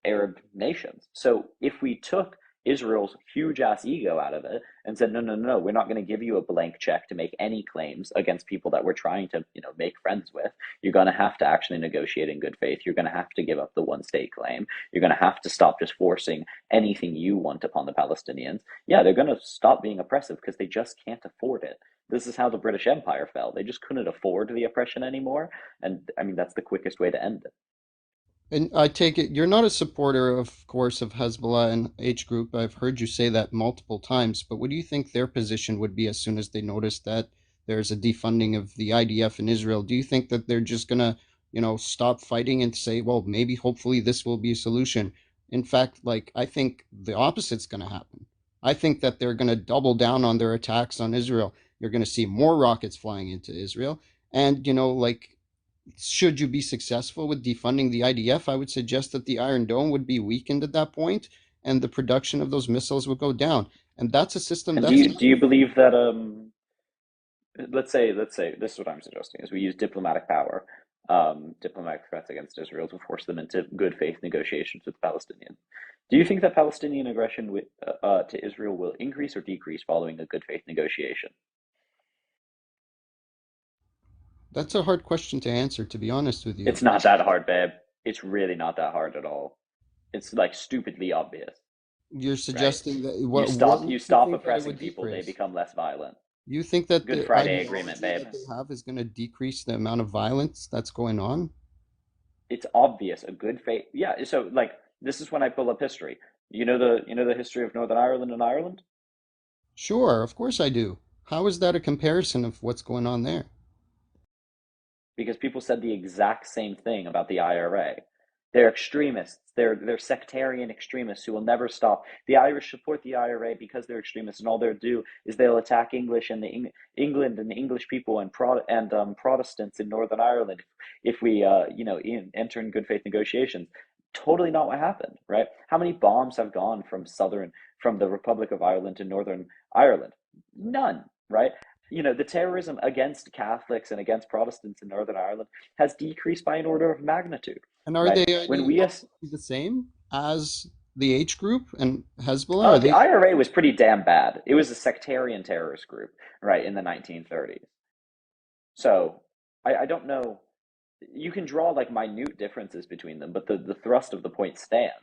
Arab nations. So if we took Israel's huge ass ego out of it and said, no, no, no, we're not going to give you a blank check to make any claims against people that we're trying to, make friends with. You're going to have to actually negotiate in good faith. You're going to have to give up the one state claim. You're going to have to stop just forcing anything you want upon the Palestinians. Yeah, they're going to stop being oppressive because they just can't afford it. This is how the British Empire fell. They just couldn't afford the oppression anymore. And I mean, that's the quickest way to end it. And I take it you're not a supporter, of course, of Hezbollah and H group. I've heard you say that multiple times, but what do you think their position would be as soon as they notice that there's a defunding of the IDF in Israel? Do you think that they're just gonna, stop fighting and say, well, maybe hopefully this will be a solution? In fact, like I think the opposite's gonna happen. I think that they're gonna double down on their attacks on Israel. You're gonna see more rockets flying into Israel. And, like should you be successful with defunding the IDF, I would suggest that the Iron Dome would be weakened at that point and the production of those missiles would go down. And that's a system And do that's you not. do you believe that let's say this is what I'm suggesting is we use diplomatic power, diplomatic threats against Israel to force them into good faith negotiations with the Palestinians. Do you think that Palestinian aggression to Israel will increase or decrease following a good faith negotiation? That's a hard question to answer, to be honest with you. It's not that hard, babe. It's really not that hard at all. It's like stupidly obvious, You're right? suggesting that You what stop you makes you stop think that it oppressing would people, they decrease? become less violent. You think that Good the Friday Agreement, ideology babe. that they have is going to decrease the amount of violence that's going on? It's obvious. A good faith. Yeah. So like this is when I pull up history. You know the history of Northern Ireland and Ireland. Sure, of course I do. How is that a comparison of what's going on there? because people said the exact same thing about the IRA. They're extremists. They're sectarian extremists who will never stop. The Irish support the IRA because they're extremists, and all they'll do is they'll attack English and England and the English people and Protestants in Northern Ireland if we enter in good faith negotiations. Totally not what happened, right? How many bombs have gone from the Republic of Ireland to Northern Ireland? None, right? The terrorism against Catholics and against Protestants in Northern Ireland has decreased by an order of magnitude, And are right? they When we ideologically the same as the H group and Hezbollah? Are The they? IRA was pretty damn bad. It was a sectarian terrorist group, right, in the 1930s. So I don't know. You can draw like minute differences between them, but the thrust of the point stands,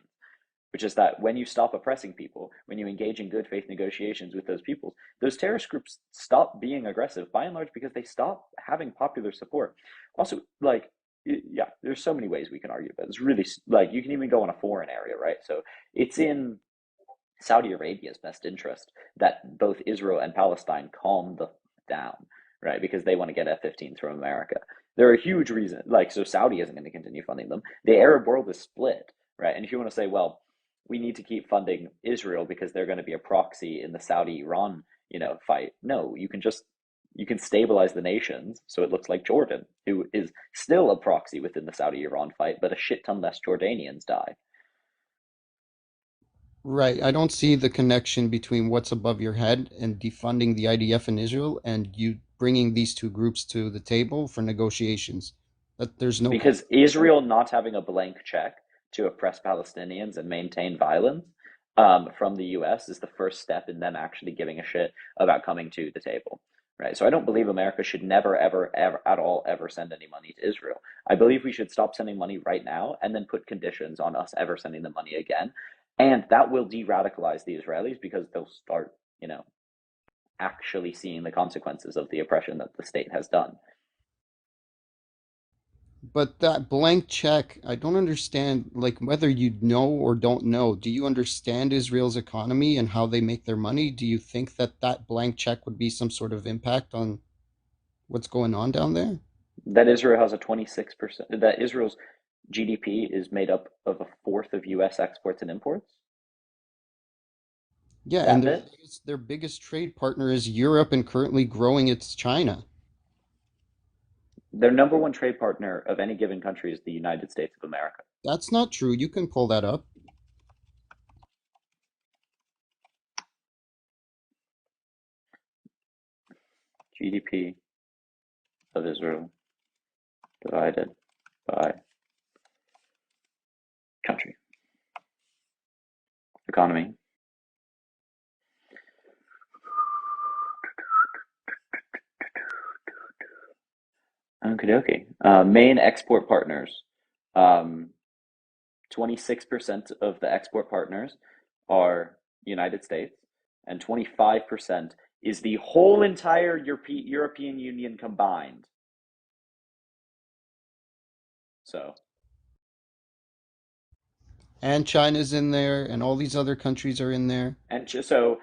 which is that when you stop oppressing people, when you engage in good faith negotiations with those peoples, those terrorist groups stop being aggressive by and large because they stop having popular support. Also, like, yeah, there's so many ways we can argue, but it's really like you can even go on a foreign area, right? So it's in Saudi Arabia's best interest that both Israel and Palestine calm down, right? Because they want to get F-15s from America. There are huge reasons, like, so Saudi isn't going to continue funding them. The Arab world is split, right? And if you want to say, well, we need to keep funding Israel because they're going to be a proxy in the Saudi-Iran, fight. No, you can stabilize the nations so it looks like Jordan, who is still a proxy within the Saudi-Iran fight, but a shit ton less Jordanians die. Right. I don't see the connection between what's above your head and defunding the IDF in Israel and you bringing these two groups to the table for negotiations. That there's no Because Israel not having a blank check to oppress Palestinians and maintain violence from the US is the first step in them actually giving a shit about coming to the table. Right. So I don't believe America should never, ever, ever at all ever send any money to Israel. I believe we should stop sending money right now and then put conditions on us ever sending the money again. And that will de-radicalize the Israelis because they'll start, actually seeing the consequences of the oppression that the state has done. But that blank check, I don't understand, like whether you know or don't know, do you understand Israel's economy and how they make their money? Do you think that that blank check would be some sort of impact on what's going on down there? That Israel has a 26%, that Israel's GDP is made up of a fourth of US exports and imports. Yeah, and That bit. their biggest trade partner is Europe and currently growing its China. Their number one trade partner of any given country is the United States of America. That's not true. You can pull that up. GDP of Israel divided by country. Economy. Okay, okay. Main export partners. 26% of the export partners are United States, and 25% is the whole entire European Union combined. So, And China's in there, and all these other countries are in there. so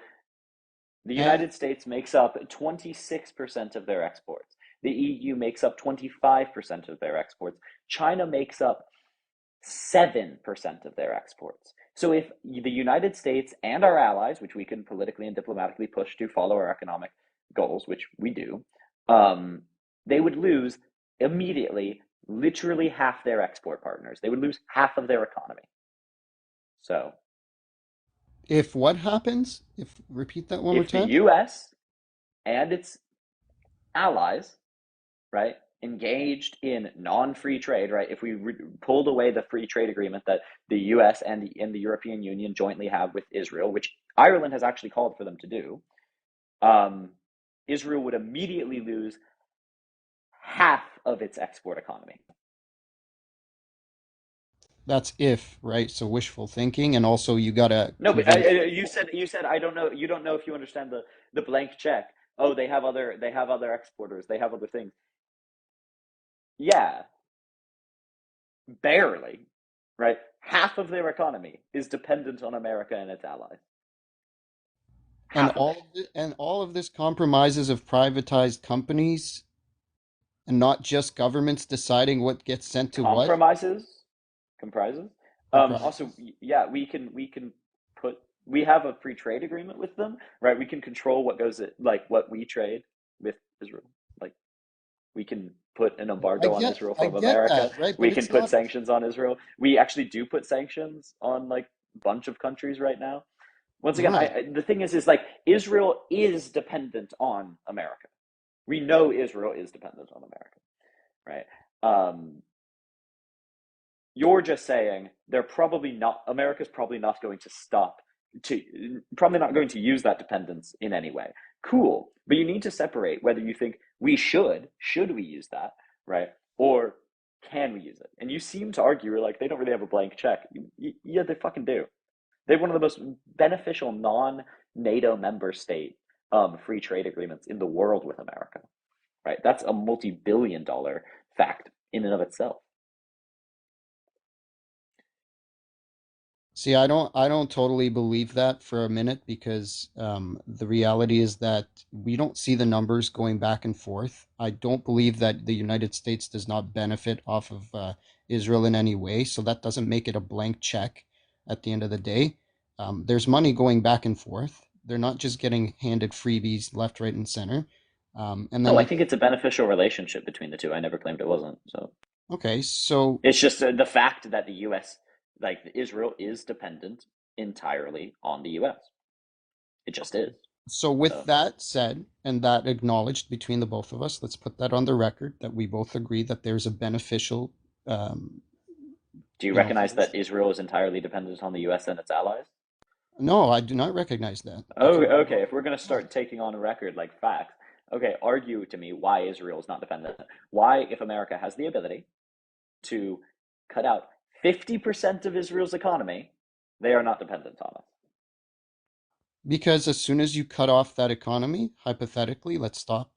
the And United States makes up 26% of their exports. The EU makes up 25% of their exports. China makes up 7% of their exports. So if the United States and our allies, which we can politically and diplomatically push to follow our economic goals, which we do, they would lose immediately literally half their export partners. They would lose half of their economy. So if what happens? If repeat that one more if the time? US and its allies, right, engaged in non-free trade, right, if we pulled away the free trade agreement that the US and the European Union jointly have with Israel, which Ireland has actually called for them to do, um, Israel would immediately lose half of its export economy. That's if, right? So wishful thinking, and also you gotta No, but convince. you said I don't know. You don't know if you understand the blank check. Oh, they have other exporters. They have other things. Yeah, barely, right? Half of their economy is dependent on America and its allies. And Half of it. all of this compromises of privatized companies and not just governments deciding what gets sent to what Compromises, comprises. Also, comprises. yeah, we can put we have a free trade agreement with them, right? We can control what goes like what we trade with Israel. Like we can put an embargo on Israel I from get America. that, right? But We can it's put not. sanctions on Israel. We actually do put sanctions on like a bunch of countries right now. Once again, Right. the thing is like Israel is dependent on America. We know Israel is dependent on America, right? Um, you're just saying they're probably not. America's probably not going to stop to probably not going to use that dependence in any way. Cool, but you need to separate whether you think we should we use that, right, or can we use it? And you seem to argue you're like they don't really have a blank check. Yeah, they fucking do. They have one of the most beneficial non-NATO member state free trade agreements in the world with America, right? That's a multi-billion-dollar fact in and of itself. See, I don't totally believe that for a minute because the reality is that we don't see the numbers going back and forth. I don't believe that the United States does not benefit off of Israel in any way, so that doesn't make it a blank check at the end of the day. There's money going back and forth. They're not just getting handed freebies left, right, and center. And No, then I think it's a beneficial relationship between the two. I never claimed it wasn't. So okay, so it's just the fact that the U.S., like Israel, is dependent entirely on the U.S. It just is. So, with So, that said, and that acknowledged between the both of us, let's put that on the record that we both agree that there's a beneficial, um, do you for recognize this. that Israel is entirely dependent on the U.S. and its allies? No, I do not recognize that. If Oh, you want to okay. go, If we're going to yeah. start taking on a record like facts, okay, argue to me why Israel is not dependent. Why, if America has the ability to cut out 50% of Israel's economy, they are not dependent on us. Because as soon as you cut off that economy, hypothetically, let's stop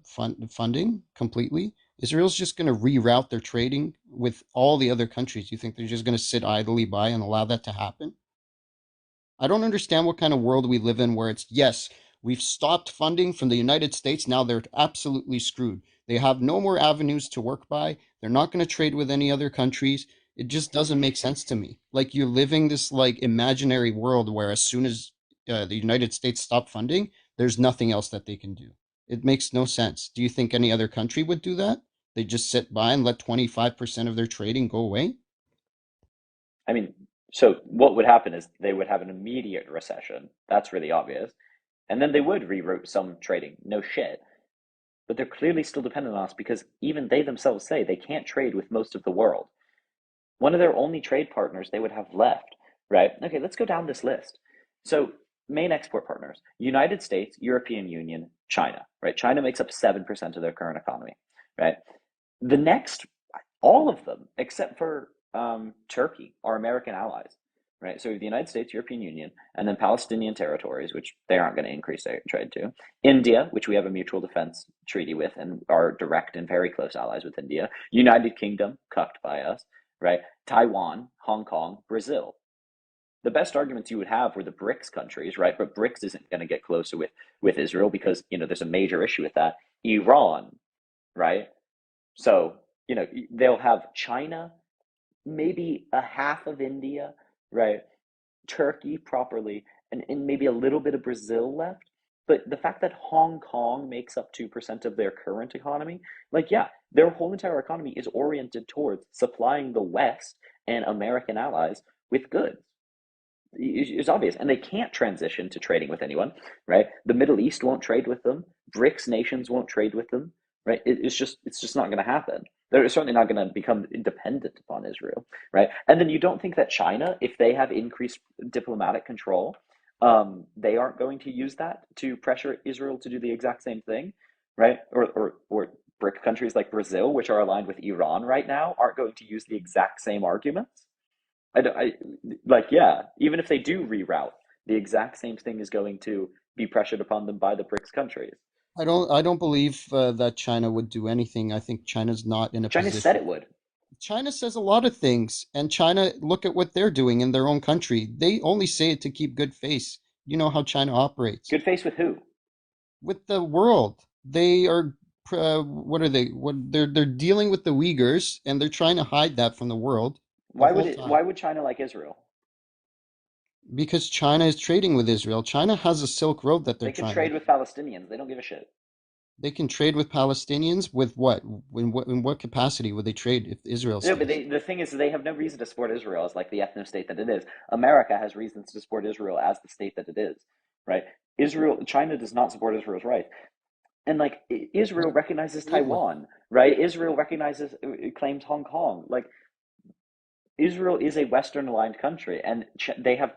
funding completely. Israel's just going to reroute their trading with all the other countries. You think they're just going to sit idly by and allow that to happen? I don't understand what kind of world we live in where it's, yes, we've stopped funding from the United States. Now they're absolutely screwed. They have no more avenues to work by. They're not going to trade with any other countries. It just doesn't make sense to me. Like you're living this like imaginary world where as soon as the United States stop funding, there's nothing else that they can do. It makes no sense. Do you think any other country would do that? They just sit by and let 25% of their trading go away? I mean, so what would happen is they would have an immediate recession. That's really obvious. And then they would reroute some trading. No shit. But they're clearly still dependent on us because even they themselves say they can't trade with most of the world. One of their only trade partners they would have left, right? Okay, let's go down this list. So, main export partners: United States, European Union, China, right? China makes up 7% of their current economy, right? The next, all of them, except for Turkey, are American allies, right? So, the United States, European Union, and then Palestinian territories, which they aren't going to increase their trade to. India, which we have a mutual defense treaty with and are direct and very close allies with India. United Kingdom, cucked by us, right? Taiwan, Hong Kong, Brazil. The best arguments you would have were the BRICS countries, right? But BRICS isn't going to get closer with Israel because there's a major issue with that. Iran, right? So they'll have China, maybe a half of India, right? Turkey properly, and maybe a little bit of Brazil left. But the fact that Hong Kong makes up 2% of their current economy, like, yeah, their whole entire economy is oriented towards supplying the West and American allies with goods. It's obvious. And they can't transition to trading with anyone, right? The Middle East won't trade with them. BRICS nations won't trade with them, right? It's just not going to happen. They're certainly not going to become independent upon Israel, right? And then you don't think that China, if they have increased diplomatic control, they aren't going to use that to pressure Israel to do the exact same thing, right? Or BRIC countries like Brazil, which are aligned with Iran right now, aren't going to use the exact same arguments. Like, yeah, even if they do reroute, the exact same thing is going to be pressured upon them by the BRICS countries. I don't believe that China would do anything. I think China's not in a China said position. it would. China says a lot of things, and China, look at what they're doing in their own country. They only say it to keep good face. You know how China operates. Good face with who? With the world, they are what are they? What they're dealing with the Uyghurs, and they're trying to hide that from the world the whole Why time would China like Israel? because China is trading with Israel. China has a Silk Road that they're They can trying to. trade with Palestinians. They don't give a shit. They can trade with Palestinians with what? In what capacity would they trade if Israel No, but stays? the thing is, they have no reason to support Israel as like the ethno state that it is. America has reasons to support Israel as the state that it is, right? China does not support Israel's rights, and like But Israel recognizes trade with Taiwan, right? Israel recognizes claims Hong Kong. Like Israel is a Western aligned country, and they have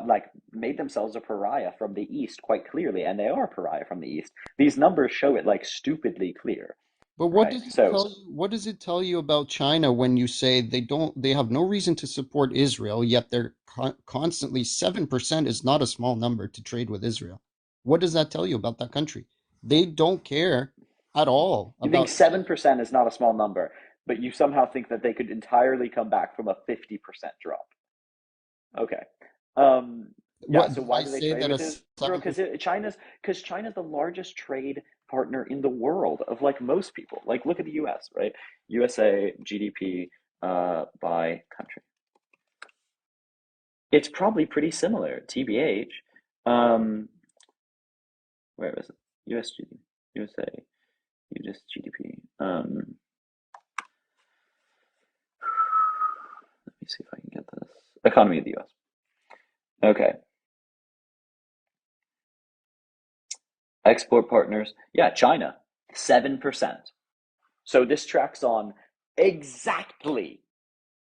like made themselves a pariah from the East quite clearly, and they are a pariah from the East. These numbers show it like stupidly clear, But what right? does it So tell you? What does it tell you about China when you say they have no reason to support Israel, yet they're constantly 7% is not a small number to trade with Israel. What does that tell you about that country? They don't care at all you think about any of 7% is not a small number, but you somehow think that they could entirely come back from a 50% drop. Okay. Um, yeah, what so did why I do they say trade that a with Israel? 7%? China's the largest trade partner in the world of like most people. Like look at the US, right? USA GDP by country. It's probably pretty similar, TBH. Um, where is it? US GDP, USA, US GDP. Let me see if I can get this. Economy of the US. Okay. Export partners. Yeah, China, 7%. So this tracks on exactly,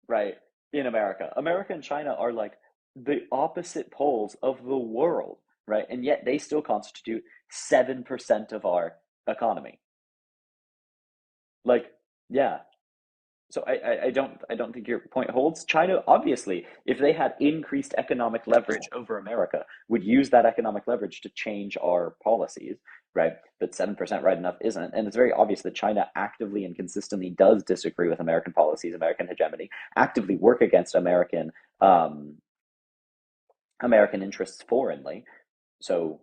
right, in America. America and China are like the opposite poles of the world, right? And yet they still constitute 7% of our economy. Like, yeah. So I don't think your point holds. China, obviously, if they had increased economic leverage over America, would use that economic leverage to change our policies, right? But 7% right enough isn't. And it's very obvious that China actively and consistently does disagree with American policies, American hegemony, actively work against um, American interests foreignly. So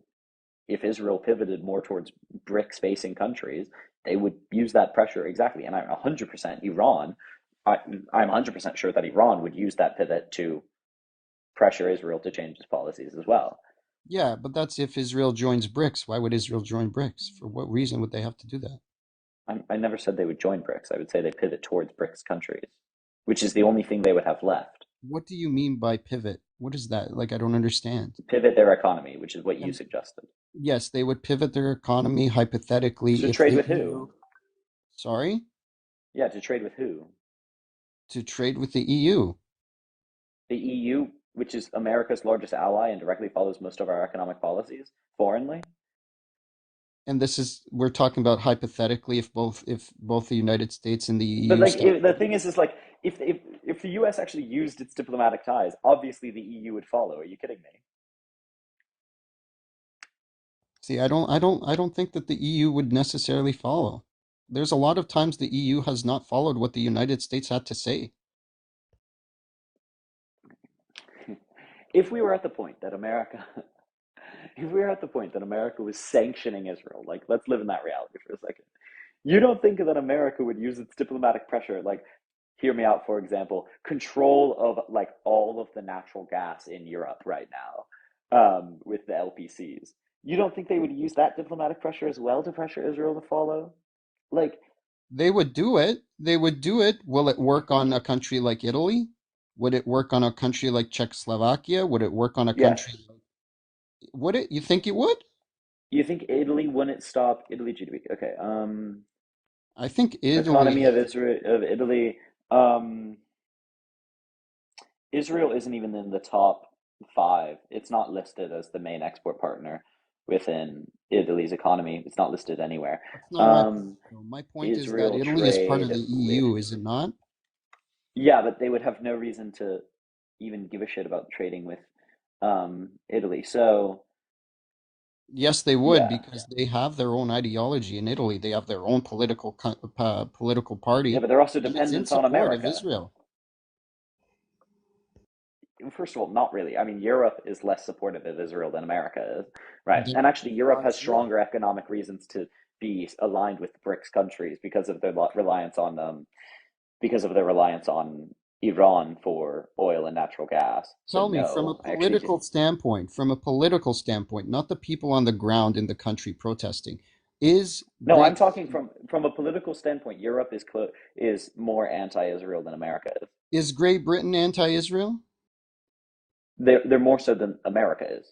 if Israel pivoted more towards BRICS facing countries, they would use that pressure exactly. And I'm 100% Iran. I'm 100% sure that Iran would use that pivot to pressure Israel to change its policies as well. Yeah, but that's if Israel joins BRICS. Why would Israel join BRICS? For what reason would they have to do that? I never said they would join BRICS. I would say they pivot towards BRICS countries, which is the only thing they would have left. What do you mean by pivot? What is that? Like, I don't understand. Pivot their economy, which is what you And suggested. yes, they would pivot their economy hypothetically To if trade the with EU, who? sorry, Yeah, to trade with who? to trade with the EU. The EU, which is America's largest ally and directly follows most of our economic policies foreignly. And this is we're talking about hypothetically if both the United States and the But EU like start the trading. thing is like if the U.S. actually used its diplomatic ties, obviously the EU would follow. Are you kidding me? See, I don't think that the EU would necessarily follow. There's a lot of times the EU has not followed what the United States had to say. If we were at the point that America, if we were at the point that America was sanctioning Israel, like let's live in that reality for a second. You don't think that America would use its diplomatic pressure, like hear me out, for example, control of like all of the natural gas in Europe right now with the LPCs. You don't think they would use that diplomatic pressure as well to pressure Israel to follow? Like, They would do it. They would do it. Will it work on a country like Italy? Would it work on a country like Czechoslovakia? Would it work on a country yes. like, would it? You think it would? You think Italy wouldn't stop Italy GDP? Okay. I think Economy Italy, of Israel of Italy. Um, Israel isn't even in the top five. It's not listed as the main export partner within Italy's economy. It's not listed anywhere. that's not my point, Um, though. My point is that Israel Italy is part of trade the with, EU, is it not? yeah, but they would have no reason to even give a shit about trading with Italy. So Yes, they would yeah, because they have their own ideology in Italy. They have their own political yeah, party, but they're also and it's in dependent on support of America. Israel. First of all, not really. I mean, Europe is less supportive of Israel than America is, right? They're And actually, Europe not has sure. stronger economic reasons to be aligned with the BRICS countries because of their reliance on Iran for oil and natural gas. So Tell me, from a no, actually, political standpoint, not the people on the ground in the country protesting, is no. I'm Great talking Britain from a political standpoint. Europe is more anti-Israel than America is. is Great Britain anti-Israel? They're more so than America is.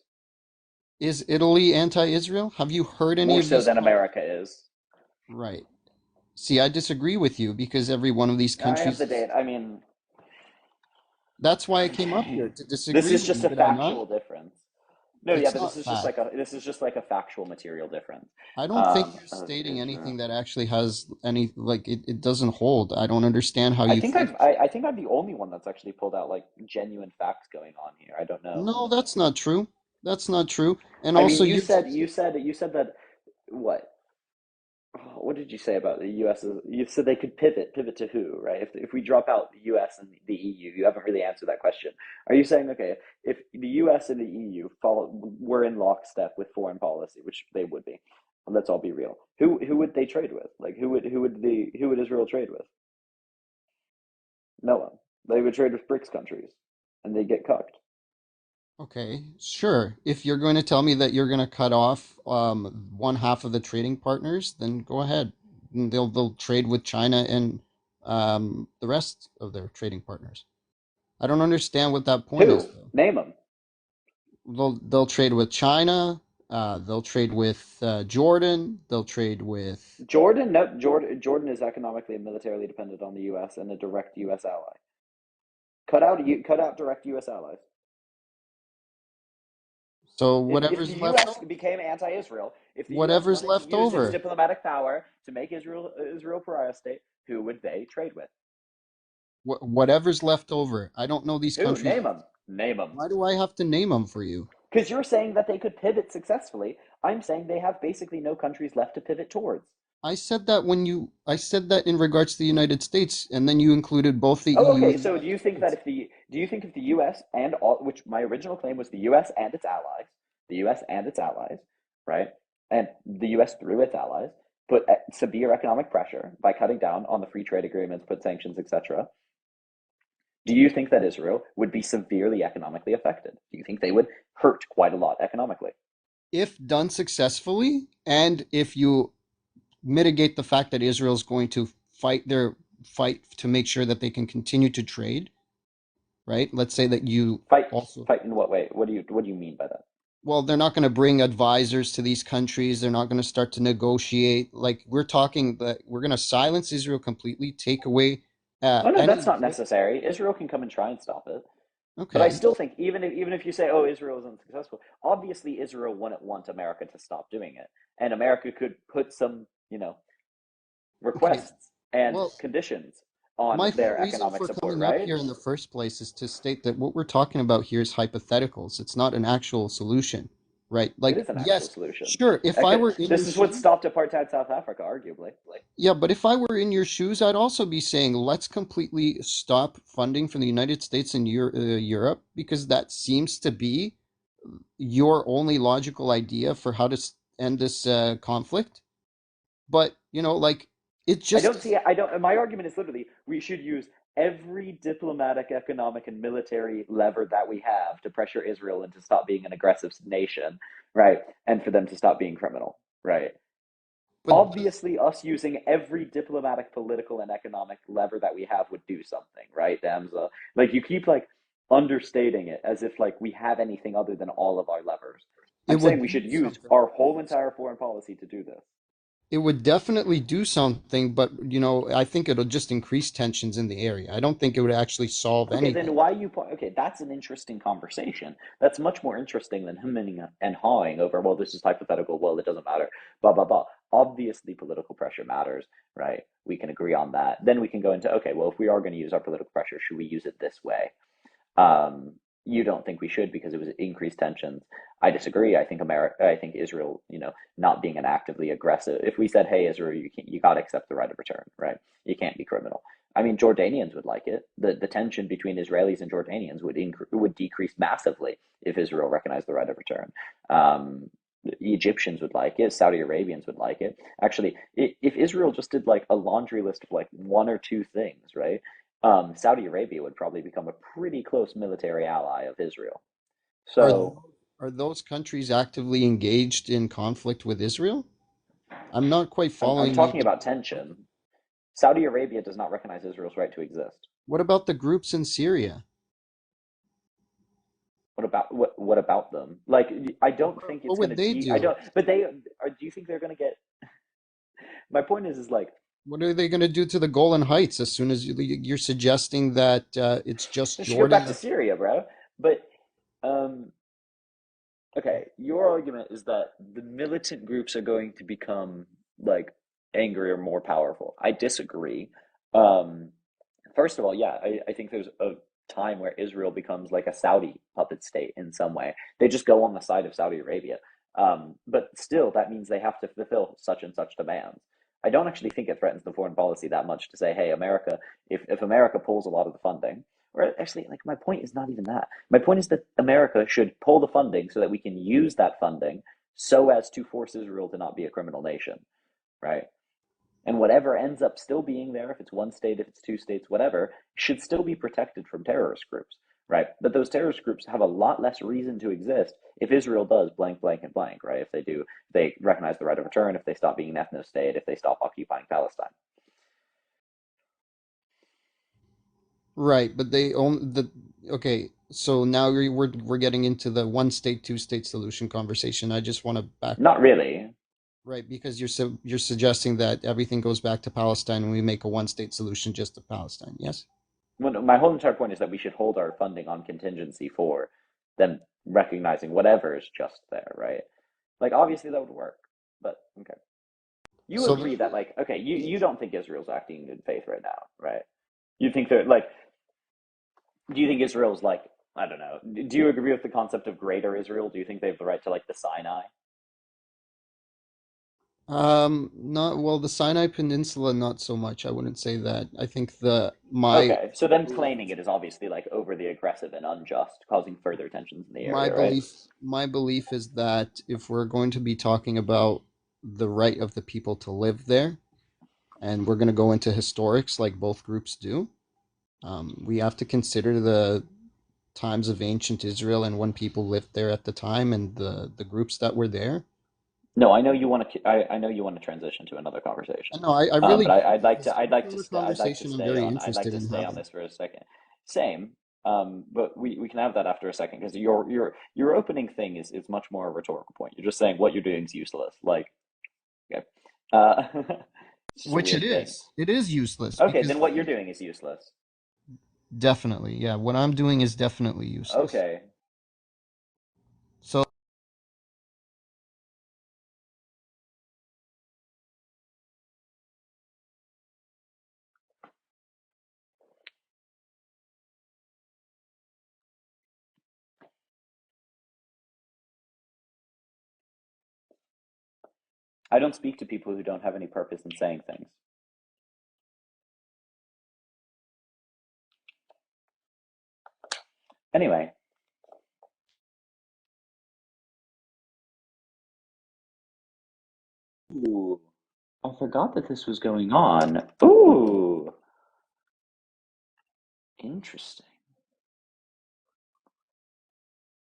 Is Italy anti-Israel? Have you heard any More of so these than countries? America is. Right. See, I disagree with you because every one of these I have countries the is. data. I mean, That's why I came up here to this disagree is with just you, a did I not? factual difference. No, yeah, It's but not fact. this is just like a factual material difference I don't think you're of stating Israel. anything that actually has any, like, it doesn't hold. I don't understand how you think. I think I'm the only one that's actually pulled out like genuine facts going on here. I don't know. No, that's not true. That's not true. And I mean, also, you. you said that what? Oh, what did you say about the U.S.? You said they could pivot to who, right? If we drop out the U.S. and the EU, you haven't really answered that question. Are you saying, okay, if the U.S. and the EU were in lockstep with foreign policy, which they would be, let's all be real, who would they trade with? Like who would Israel trade with? No one. They would trade with BRICS countries, and they get cucked. Okay, sure. If you're going to tell me that you're going to cut off one half of the trading partners, then go ahead. And they'll trade with China and the rest of their trading partners. I don't understand what that point is, Who? though. Name them. They'll trade with China. They'll trade with Jordan. They'll trade with. Jordan. No, Jordan is economically and militarily dependent on the U.S. and a direct U.S. ally. Cut out direct U.S. allies. So If the whatever's left U.S. over, became anti-Israel, if the U.S. whatever's wanted to left use its over. diplomatic power to make Israel pariah state, who would they trade with? Whatever's left over. I don't know these Who? countries. Name them. Name them. Why do I have to name them for you? Because you're saying that they could pivot successfully. I'm saying they have basically no countries left to pivot towards. I said that in regards to the United States, and then you included both the Oh, EU okay. and the So United States. do you think if the U.S. and all, which my original claim was the U.S. and its allies, the U.S. and its allies, right, and the U.S. through its allies put severe economic pressure by cutting down on the free trade agreements, put sanctions, etc. Do you think that Israel would be severely economically affected? Do you think they would hurt quite a lot economically? If done successfully, and if you mitigate the fact that Israel is going to fight to make sure that they can continue to trade, right? Let's say that you also, Fight in what way? What do you mean by that? well, they're not going to bring advisors to these countries. They're not going to start to negotiate. Like we're talking that we're going to silence Israel completely, take away Oh no, any that's not input. necessary. Israel can come and try and stop it. But I Okay, still think even if you say, oh, Israel is unsuccessful, obviously Israel wouldn't want America to stop doing it, and America could put some okay. requests and Well, conditions on my their whole reason economic for support, coming up right? here in the first place is to state that what we're talking about here is hypotheticals. It's not an actual solution, right? It Like, is an actual yes, solution. sure, if I were in your This is what shoes, stopped apartheid South Africa, arguably. yeah, but if I were in your shoes, I'd also be saying, let's completely stop funding from the United States and Europe because that seems to be your only logical idea for how to end this conflict. But, like, it I don't just see. I don't. My argument is literally we should use every diplomatic, economic, and military lever that we have to pressure Israel into stop being an aggressive nation, right? And for them to stop being criminal, right? but Obviously, us using every diplomatic, political, and economic lever that we have would do something, right, Damza? Like you keep like understating it as if like we have anything other than all of our levers. it I'm saying would we do should use something. our whole entire foreign policy to do this. It would definitely do something, but I think it'll just increase tensions in the area. I don't think it would actually solve Okay, then anything. why you point? Okay, that's an interesting conversation. That's much more interesting than hemming and hawing over. Well, this is hypothetical. Well, it doesn't matter. Blah blah blah. Obviously, political pressure matters, right? We can agree on that. Then we can go into okay. Well, if we are going to use our political pressure, should we use it this way? Um, you don't think we should because it was increased tensions. I disagree. I think America. I think Israel. Not being an actively aggressive. If we said, "Hey, Israel, you got to accept the right of return," right? You can't be criminal. I mean, Jordanians would like it. The tension between Israelis and Jordanians would decrease massively if Israel recognized the right of return. Um, The Egyptians would like it. Saudi Arabians would like it. Actually, if Israel just did like a laundry list of like one or two things, right? Saudi Arabia would probably become a pretty close military ally of Israel. Are So are those countries actively engaged in conflict with Israel? I'm not quite I'm following you. talking about tension. Saudi Arabia does not recognize Israel's right to exist. What about the groups in Syria? What about them? Like, I don't think What it's would gonna. they I do? don't. But they are. Do you think they're gonna get? My point is like What are they going to do to the Golan Heights as soon as you're suggesting that it's just they should go Jordan back to that's Syria, bro. But um, okay, your argument is that the militant groups are going to become like angrier, more powerful. I disagree. Um, First of all, yeah, I think there's a time where Israel becomes like a Saudi puppet state in some way. They just go on the side of Saudi Arabia. But still, that means they have to fulfill such and such demands. I don't actually think it threatens the foreign policy that much to say, hey, America, if America pulls a lot of the funding, or actually, like, my point is not even that. My point is that America should pull the funding so that we can use that funding so as to force Israel to not be a criminal nation, right? And whatever ends up still being there, if it's one state, if it's two states, whatever, should still be protected from terrorist groups, right? But those terrorist groups have a lot less reason to exist if Israel does blank, blank, and blank, right? If they do, they recognize the right of return, if they stop being an ethno state, if they stop occupying Palestine. right, but they own the okay. So now we're getting into the one state, two state solution conversation. I just want to back Not really. right because you're suggesting that everything goes back to Palestine and we make a one state solution just to Palestine. Yes? My whole entire point is that we should hold our funding on contingency for them recognizing whatever is just there, right? Like, obviously that would work, but okay. You So agree that, like, okay, you don't think Israel's acting in good faith right now, right? You think they're like, do you think Israel's like, I don't know. Do you agree with the concept of greater Israel? Do you think they have the right to like the Sinai? not well, the Sinai Peninsula, not so much. I wouldn't say that. I think the my Okay, so them claiming it is obviously like overly aggressive and unjust, causing further tensions in the my area, right? belief my belief is that if we're going to be talking about the right of the people to live there, and we're going to go into historics like both groups do, we have to consider the times of ancient Israel and when people lived there at the time and the groups that were there. No, I know you want to. I know you want to transition to another conversation, And no, I really but do. I'd like This to. I'd like to. sort of I'd like to conversation I'm stay very on. I'd like interested to in stay on having. this for a second. Same. But we can have that after a second because your opening thing is much more a rhetorical point. You're just saying what you're doing is useless. Like, okay, uh, it's just a Which it weird thing. is. It is useless Okay, because then what you're doing is useless. definitely, yeah, what I'm doing is definitely useless. Okay. So I don't speak to people who don't have any purpose in saying things. Anyway, ooh, I forgot that this was going on. Ooh, interesting,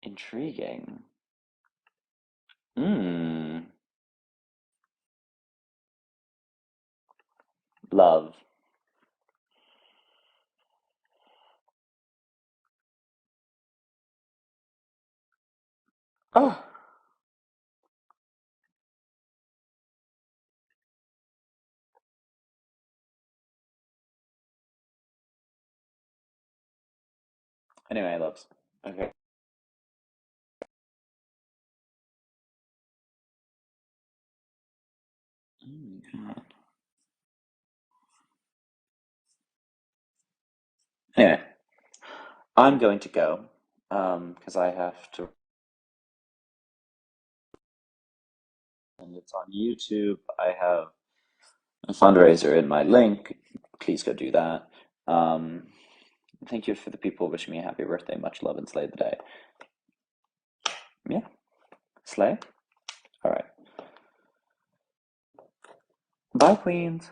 intriguing. Hmm, love. Oh, anyway, loves. Okay. Mm. Anyway, I'm going to go because I have to, and it's on YouTube. I have a fundraiser in my link. Please go do that. Um, thank you for the people wishing me a happy birthday. Much love and slay the day. Yeah, slay. All right. Bye, Queens.